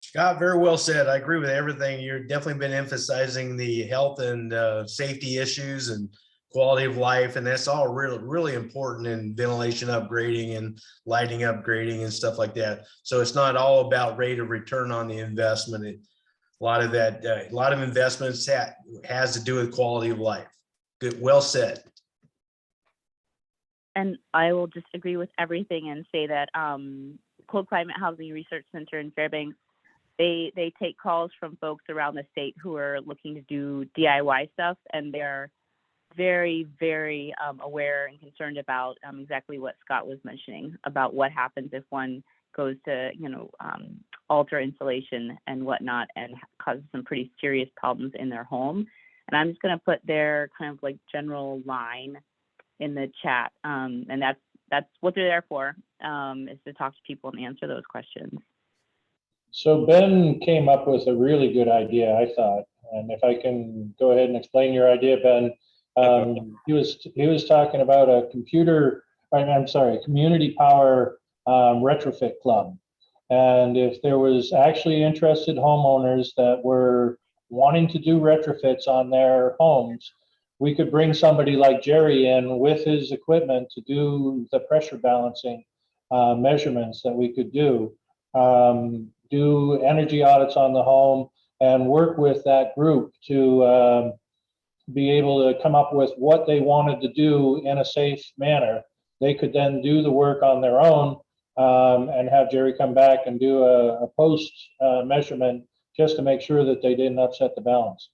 Scott, very well said. I agree with everything. You've definitely been emphasizing the health and safety issues and quality of life, and that's all really important in ventilation upgrading and lighting upgrading and stuff like that. So it's not all about rate of return on the investment. A lot of that, a lot of investments has to do with quality of life. Good, well said. And I will just agree with everything and say that Cold Climate Housing Research Center in Fairbanks, they take calls from folks around the state who are looking to do DIY stuff, and they're very, very aware and concerned about exactly what Scott was mentioning about what happens if one goes to, alter insulation and whatnot and causes some pretty serious problems in their home. And I'm just going to put their kind of like general line in the chat, and that's what they're there for, is to talk to people and answer those questions. So Ben came up with a really good idea, I thought, and if I can go ahead and explain your idea, Ben. He was talking about a community power retrofit club. And if there was actually interested homeowners that were wanting to do retrofits on their homes, we could bring somebody like Jerry in with his equipment to do the pressure balancing measurements that we could do energy audits on the home, and work with that group to be able to come up with what they wanted to do in a safe manner. They could then do the work on their own and have Jerry come back and do a post measurement just to make sure that they didn't upset the balance.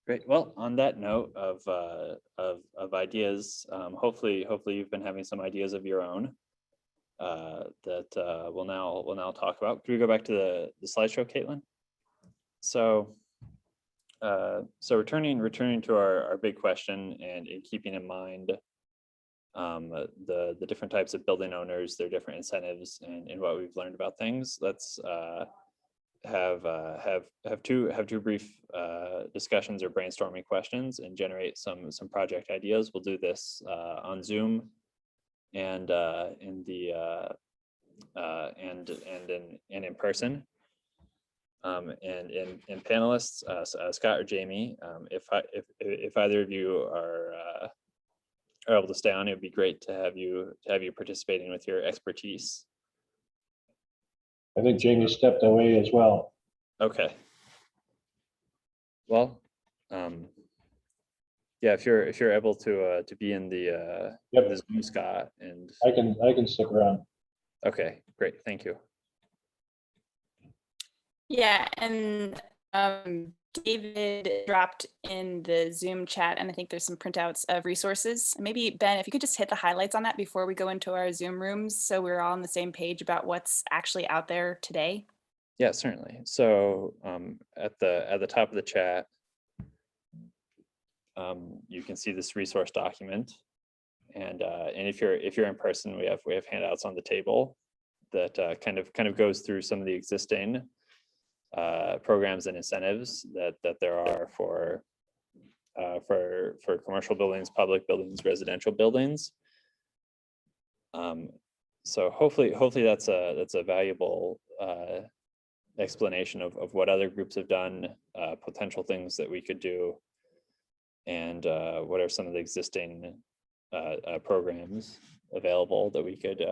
Great. Well, on that note of ideas, hopefully you've been having some ideas of your own that we'll now talk about. Could we go back to the slideshow, Caitlin? So returning to our big question, and in keeping in mind the different types of building owners, their different incentives, and what we've learned about things, let's have two brief discussions or brainstorming questions and generate some project ideas. We'll do this on Zoom and in person. And panelists, Scott or Jamie, if either of you are able to stay on, it would be great to have you participating with your expertise. I think Jamie stepped away as well. Okay. Well, yeah, if you're able to be in the Yep. the Zoom, Scott, and I can stick around. okay, great, thank you. Yeah, and David dropped in the Zoom chat, and I think there's some printouts of resources. Maybe Ben, if you could just hit the highlights on that before we go into our Zoom rooms, so we're all on the same page about what's actually out there today. Yeah, certainly. So at the top of the chat, you can see this resource document, and if you're in person, we have handouts on the table that kind of goes through some of the existing programs and incentives that there are for commercial buildings, public buildings, residential buildings. So hopefully that's a valuable explanation of what other groups have done, potential things that we could do, and what are some of the existing programs available that we could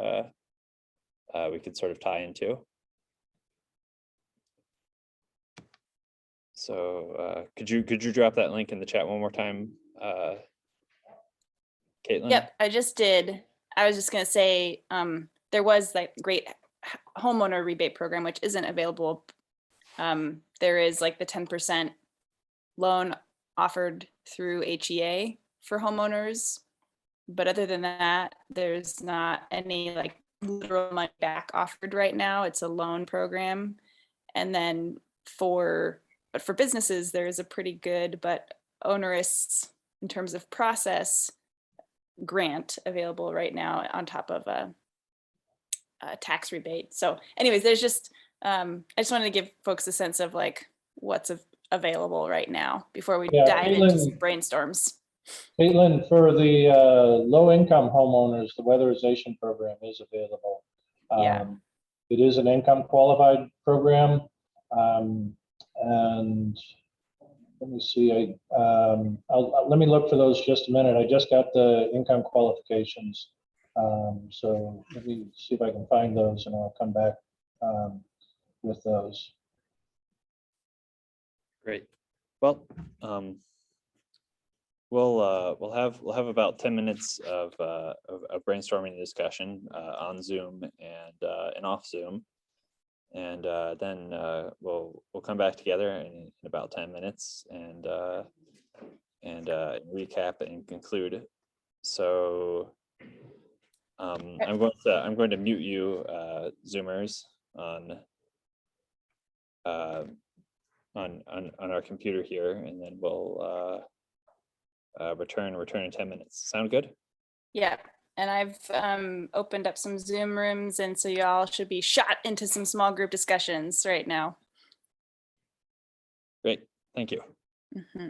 sort of tie into. So could you drop that link in the chat one more time, Caitlin? Yep, I just did. I was just gonna say, there was that great homeowner rebate program, which isn't available. There is like the 10% loan offered through HEA for homeowners. But other than that, there's not any like literal money back offered right now. It's a loan program. And then for businesses, there is a pretty good but onerous in terms of process grant available right now on top of a tax rebate. So anyways, there's just, I just wanted to give folks a sense of like what's available right now before we dive into some brainstorms. Caitlin, for the low-income homeowners, the weatherization program is available. Yeah. It is an income qualified program. And let me see, let me look for those just a minute. I just got the income qualifications. So let me see if I can find those and I'll come back with those. Great. Well, we'll have about 10 minutes of brainstorming discussion on Zoom and off Zoom, and then we'll come back together in about 10 minutes and recap and conclude. So I'm going to mute you, Zoomers, on our computer here, and then we'll return in 10 minutes. Sound good? Yeah, and I've opened up some Zoom rooms, and so y'all should be shot into some small group discussions right now. Great, thank you. Mm-hmm.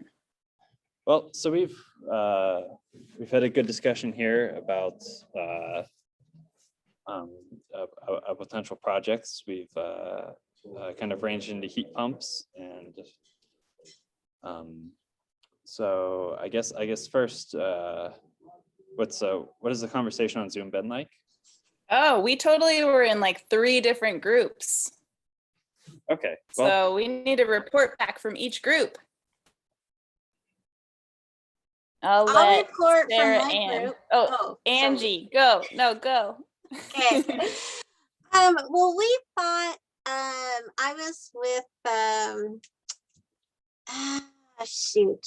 Well, so we've had a good discussion here about potential projects. We've kind of ranged into heat pumps, and so I guess first, what has the conversation on Zoom been like? Oh, we totally were in like 3 different groups. Okay. Well, so we need a report back from each group. I'll report Sarah from my Ann. group. Oh, Angie, go. No, go. Okay. Well, we thought I was with shoot,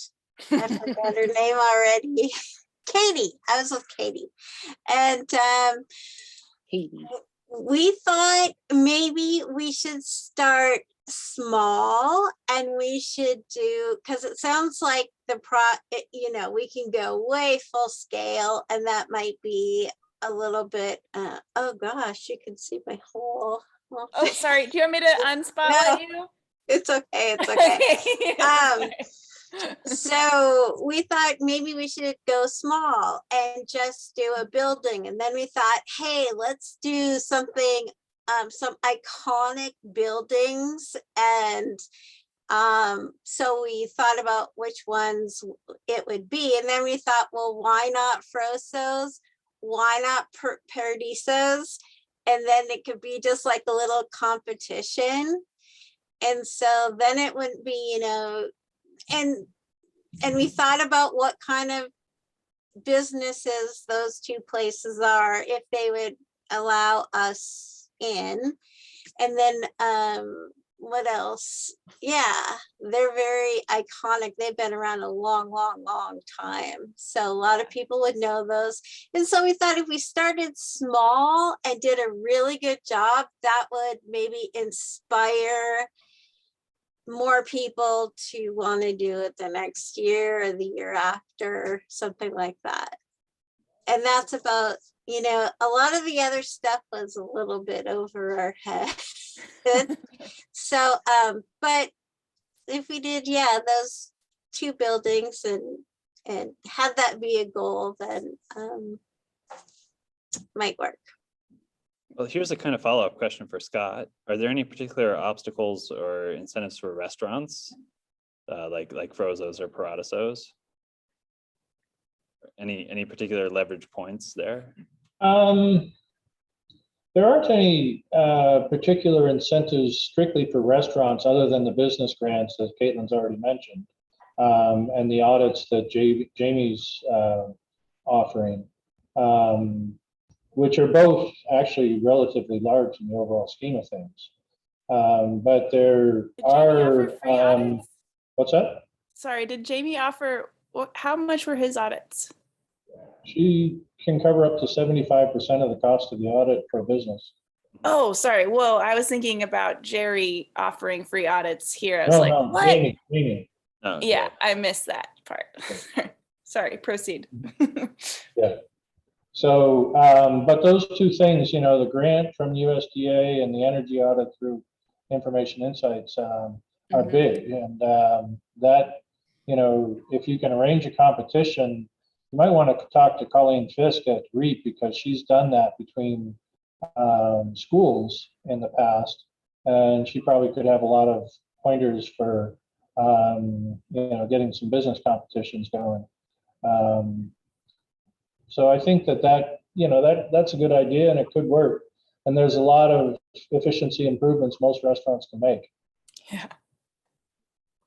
I forgot her name already. Katie. I was with Katie, and Katie. we thought maybe we should start small, and we should do, because it sounds like we can go way full scale, and that might be a little bit oh gosh, you can see my whole Oh, sorry, do you want me to unspotlight you? It's okay, so we thought maybe we should go small and just do a building, and then we thought, hey, let's do something some iconic buildings, and so we thought about which ones it would be, and then we thought, well, why not Froso's? Why not Paradiso's? And then it could be just like a little competition. And so then it wouldn't be, you know, and we thought about what kind of businesses those two places are, if they would allow us in. And then what else? Yeah, they're very iconic. They've been around a long, long, long time. So a lot of people would know those. And so we thought if we started small and did a really good job, that would maybe inspire more people to want to do it the next year or the year after, something like that. And that's about, you know, a lot of the other stuff was a little bit over our head. So, but if we did, yeah, those two buildings and had that be a goal, then might work. Well, here's a kind of follow-up question for Scott. Are there any particular obstacles or incentives for restaurants, like Frozo's or Paradiso's? Any particular leverage points there? There aren't any particular incentives strictly for restaurants other than the business grants that Caitlin's already mentioned, and the audits that Jamie's offering, which are both actually relatively large in the overall scheme of things. But there Did Jamie offer are, free audits? what's that? Sorry, did Jamie offer, how much were his audits? She can cover up to 75% of the cost of the audit for a business. Oh, sorry. Whoa, I was thinking about Jerry offering free audits here. I was No, like, no, what? Jamie. Oh, Yeah, I missed that part. Sorry, proceed. Yeah. So, but those two things, you know, the grant from USDA and the energy audit through Information Insights are Mhm. big. And that, you know, if you can arrange a competition, you might want to talk to Colleen Fisk at REAP, because she's done that between schools in the past. And she probably could have a lot of pointers for, you know, getting some business competitions going. So I think that, you know, that's a good idea and it could work. And there's a lot of efficiency improvements most restaurants can make. Yeah.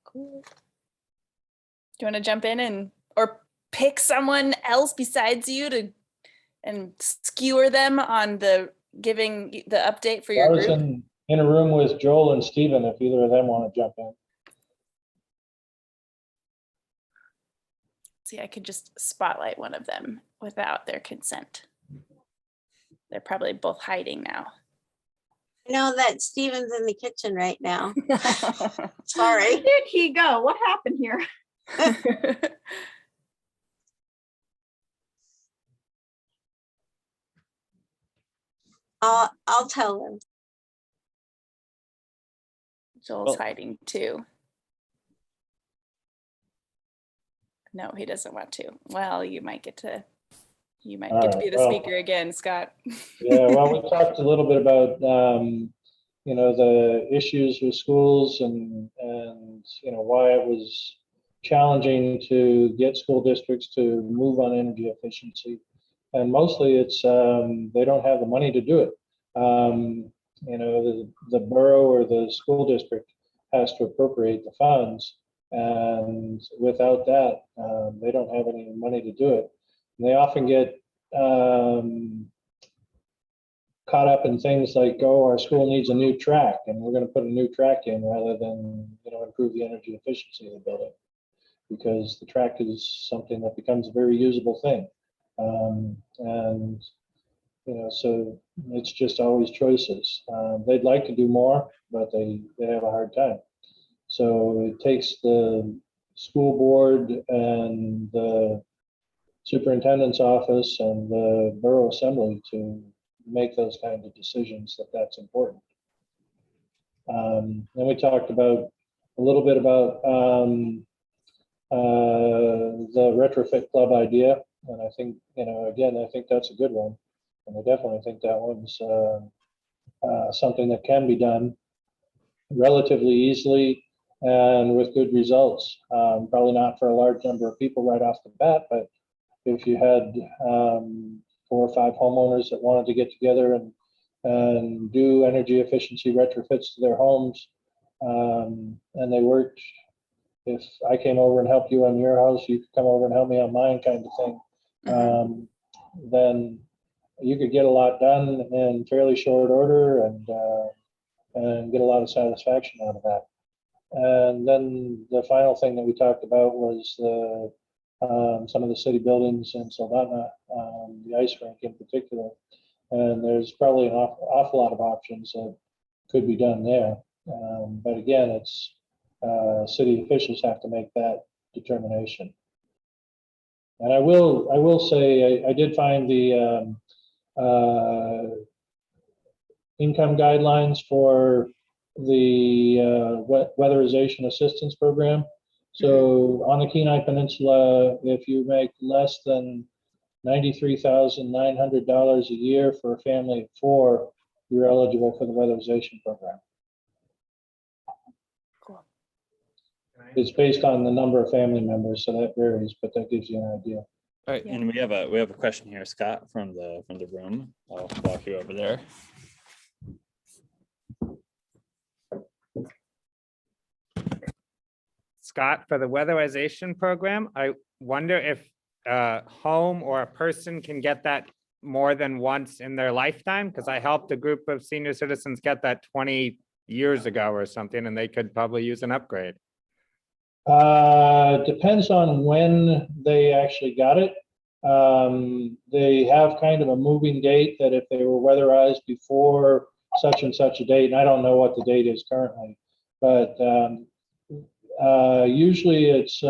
Cool. Do you want to jump in or pick someone else besides you and skewer them on giving the update for your I was group? in a room with Joel and Steven, if either of them want to jump in. See, I could just spotlight one of them without their consent. They're probably both hiding now. I know that Steven's in the kitchen right now. Sorry. Where did he go? What happened here? I'll tell him. Joel's Well- hiding too. No, he doesn't want to. Well, you might get to be the well. speaker again, Scott. Yeah, well, we talked a little bit about, you know, the issues with schools and, you know, why it was challenging to get school districts to move on energy efficiency. And mostly it's, they don't have the money to do it. You know, the borough or the school district has to appropriate the funds. And without that, they don't have any money to do it. And they often get caught up in things like, oh, our school needs a new track and we're going to put a new track in rather than, you know, improve the energy efficiency of the building, because the track is something that becomes a very usable thing. And, you know, so it's just always choices. They'd like to do more, but they have a hard time. So it takes the school board and the superintendent's office and the borough assembly to make those kinds of decisions that's important. Then we talked about a little bit about the retrofit club idea. And I think, you know, again, I think that's a good one. And I definitely think that one's something that can be done relatively easily and with good results. Probably not for a large number of people right off the bat, but if you had 4 or 5 homeowners that wanted to get together and do energy efficiency retrofits to their homes, and they worked, if I came over and helped you on your house, you could come over and help me on mine, kind of thing, then you could get a lot done in fairly short order and get a lot of satisfaction out of that. And then the final thing that we talked about was some of the city buildings in Soldotna, the ice rink in particular. And there's probably an awful lot of options that could be done there. But again, it's city officials have to make that determination. And I will say I did find the income guidelines for the weatherization assistance program. So on the Kenai Peninsula, if you make less than $93,900 a year for a family of 4, you're eligible for the weatherization program. Cool. It's based on the number of family members, so that varies, but that gives you an idea. All right, Yeah. and we have a question here, Scott, from the room. I'll walk you over there. Scott, for the weatherization program, I wonder if a home or a person can get that more than once in their lifetime? Because I helped a group of senior citizens get that 20 years ago or something, and they could probably use an upgrade. Depends on when they actually got it. They have kind of a moving date that if they were weatherized before such and such a date, and I don't know what the date is currently, but usually it's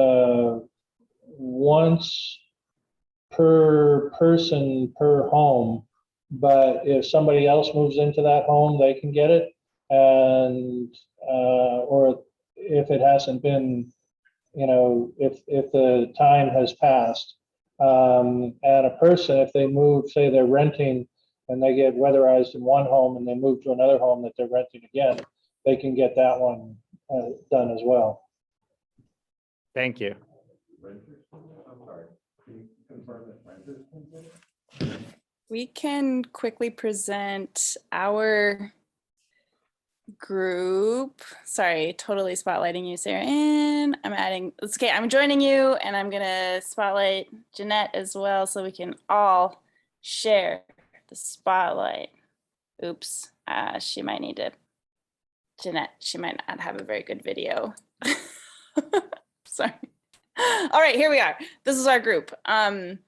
once per person per home. But if somebody else moves into that home, they can get it, and or if it hasn't been, if the time has passed, and a person, if they move, say they're renting and they get weatherized in one home and they move to another home that they're renting again, they can get that one done as well. Thank you. We can quickly present our group. Sorry, totally spotlighting you, Sarah. And I'm adding, it's okay, I'm joining you, and I'm gonna spotlight Jeanette as well so we can all share the spotlight. Oops, she might need to, Jeanette, she might not have a very good video. Sorry. All right, here we are. This is our group. What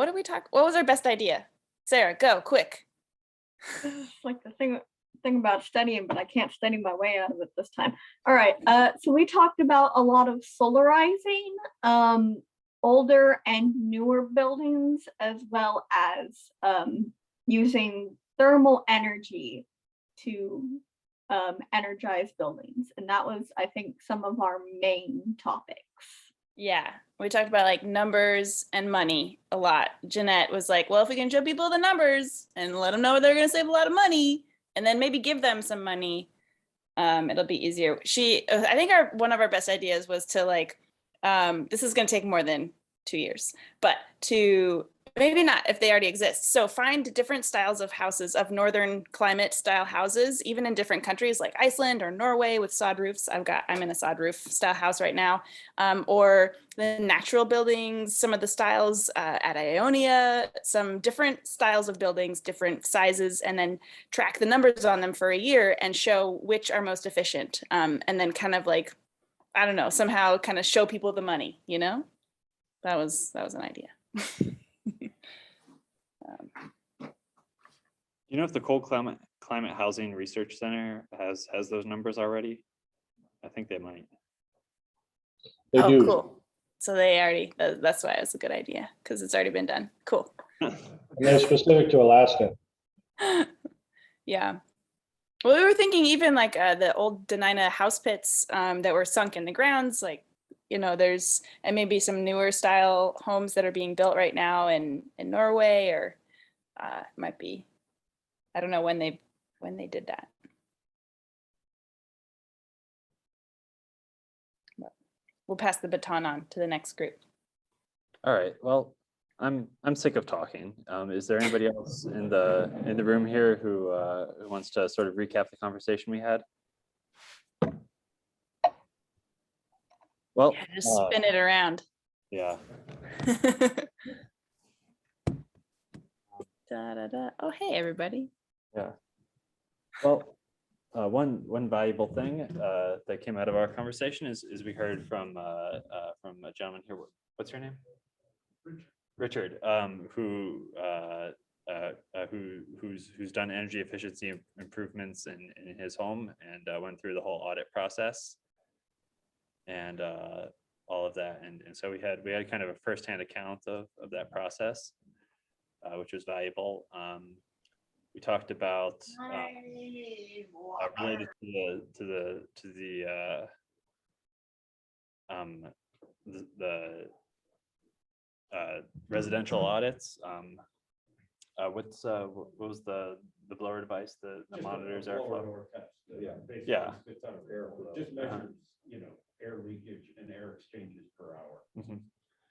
did we talk? What was our best idea? Sarah, go quick. This is like the thing about studying, but I can't study my way out of it this time. All right. So we talked about a lot of solarizing older and newer buildings, as well as using thermal energy to energize buildings. And that was, I think, some of our main topics. Yeah, we talked about like numbers and money a lot. Jeanette was like, well, if we can show people the numbers and let them know they're going to save a lot of money, and then maybe give them some money, it'll be easier. I think one of our best ideas was to like, this is going to take more than 2 years, but to maybe not if they already exist. So find different styles of houses, of northern climate style houses, even in different countries like Iceland or Norway with sod roofs. I'm in a sod roof style house right now, or the natural buildings, some of the styles at Ionia, some different styles of buildings, different sizes, and then track the numbers on them for a year and show which are most efficient. And then kind of like, I don't know, somehow kind of show people the money, That was an idea. If the Cold Climate Housing Research Center has those numbers already? I think they might. They do. Cool. So they already, that's why it's a good idea, because it's already been done. Cool. And they're specific to Alaska. Yeah. Well, we were thinking even like the old Denina house pits that were sunk in the grounds, like, there's, and maybe some newer style homes that are being built right now in Norway, or might be I don't know when they did that. But we'll pass the baton on to the next group. All right, well, I'm sick of talking. Is there anybody else in the room here who wants to sort of recap the conversation we had? Well, Yeah, just spin it around. yeah. Da, da, da. Oh, hey, everybody. Yeah. Well, one valuable thing that came out of our conversation is we heard from a gentleman here. What's your name? Richard. Who's done energy efficiency improvements in his home and went through the whole audit process and all of that. And so we had kind of a firsthand account of that process, which was valuable. We talked about related to the residential audits. What was the blower device that monitors airflow? Yeah. Just measures, air leakage and air exchanges per hour.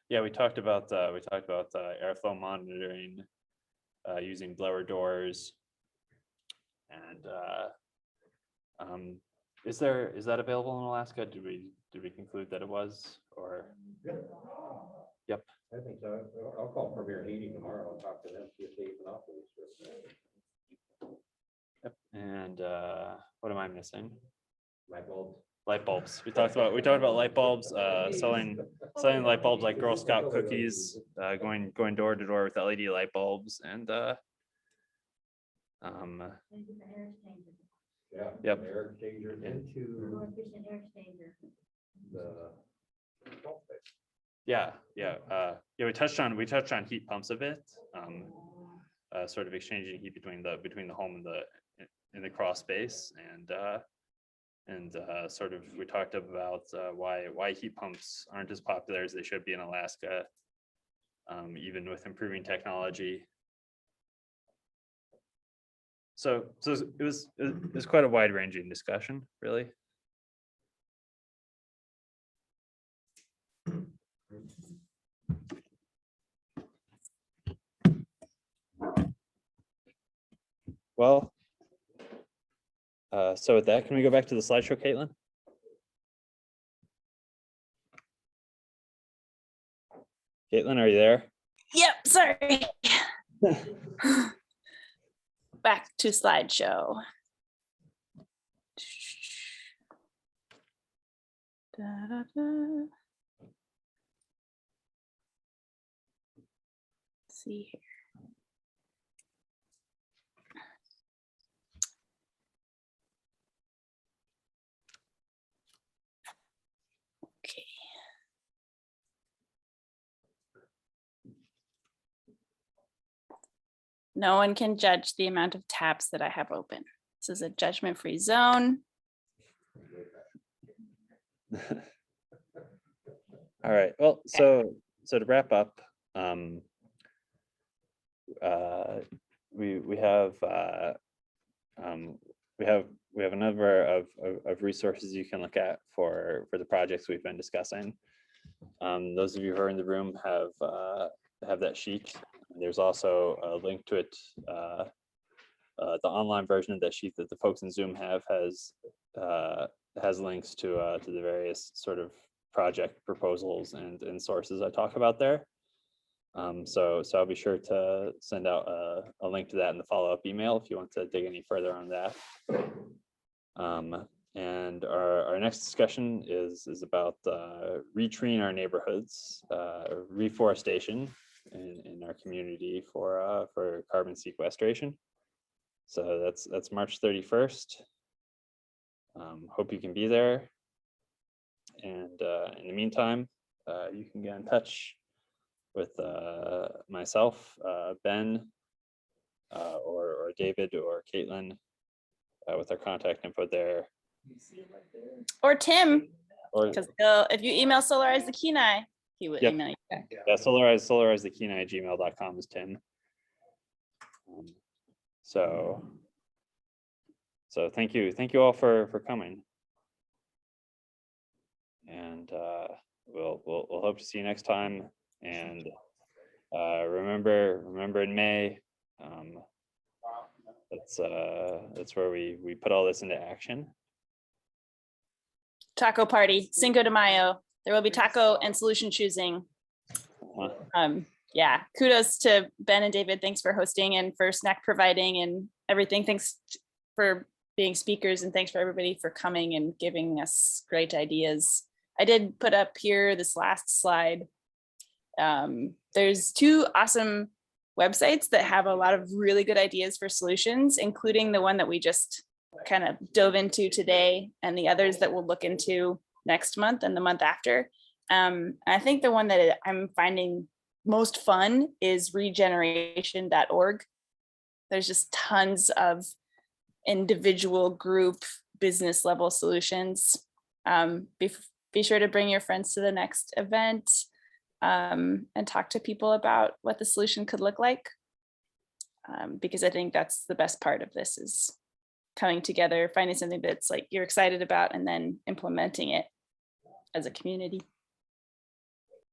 Yeah, we talked about airflow monitoring using blower doors, and is that available in Alaska? Did we conclude that it was, or? Yep. I think so. I'll call Premier Heating tomorrow and talk to them, see if they even offer this. Yep. And what am I missing? Light bulbs. Light bulbs. We talked about light bulbs, selling light bulbs like Girl Scout cookies, going door to door with LED light bulbs, and Yeah. Yep. Air exchanger into the. Yeah. We touched on heat pumps a bit, sort of exchanging heat between the home and the crawl space, and sort of we talked about why heat pumps aren't as popular as they should be in Alaska, even with improving technology. So it was quite a wide-ranging discussion, really. Well, so with that, can we go back to the slideshow, Caitlin? Caitlin, are you there? Yep, sorry. Back to slideshow. Da, da, da. Let's see here. Okay. No one can judge the amount of tabs that I have open. This is a judgment-free zone. All right. Well, so to wrap up, we have a number of resources you can look at for the projects we've been discussing. Those of you who are in the room have that sheet. There's also a link to it. The online version of that sheet that the folks in Zoom has links to the various sort of project proposals and sources I talk about there. So I'll be sure to send out a link to that in the follow-up email if you want to dig any further on that. And our next discussion is about retreeing our neighborhoods, reforestation in our community for carbon sequestration. So that's March 31st. Hope you can be there. And in the meantime, you can get in touch with myself, Ben, or David, or Caitlin, with our contact info there. Or Tim, Or because if you email Solarize the Kenai, he will Yep. email you back. yeah, Solarize the Kenai @gmail.com is Tim. So thank you all for coming. And we'll hope to see you next time. And remember in May, that's where we put all this into action. Taco party, Cinco de Mayo. There will be taco and solution choosing. Yeah, kudos to Ben and David. Thanks for hosting and for snack providing and everything. Thanks for being speakers, and thanks for everybody for coming and giving us great ideas. I did put up here this last slide. There's 2 awesome websites that have a lot of really good ideas for solutions, including the one that we just kind of dove into today, and the others that we'll look into next month and the month after. I think the one that I'm finding most fun is regeneration.org. There's just tons of individual, group, business level solutions. Be sure to bring your friends to the next event and talk to people about what the solution could look like. Because I think that's the best part of this, is coming together, finding something that's like you're excited about, and then implementing it as a community.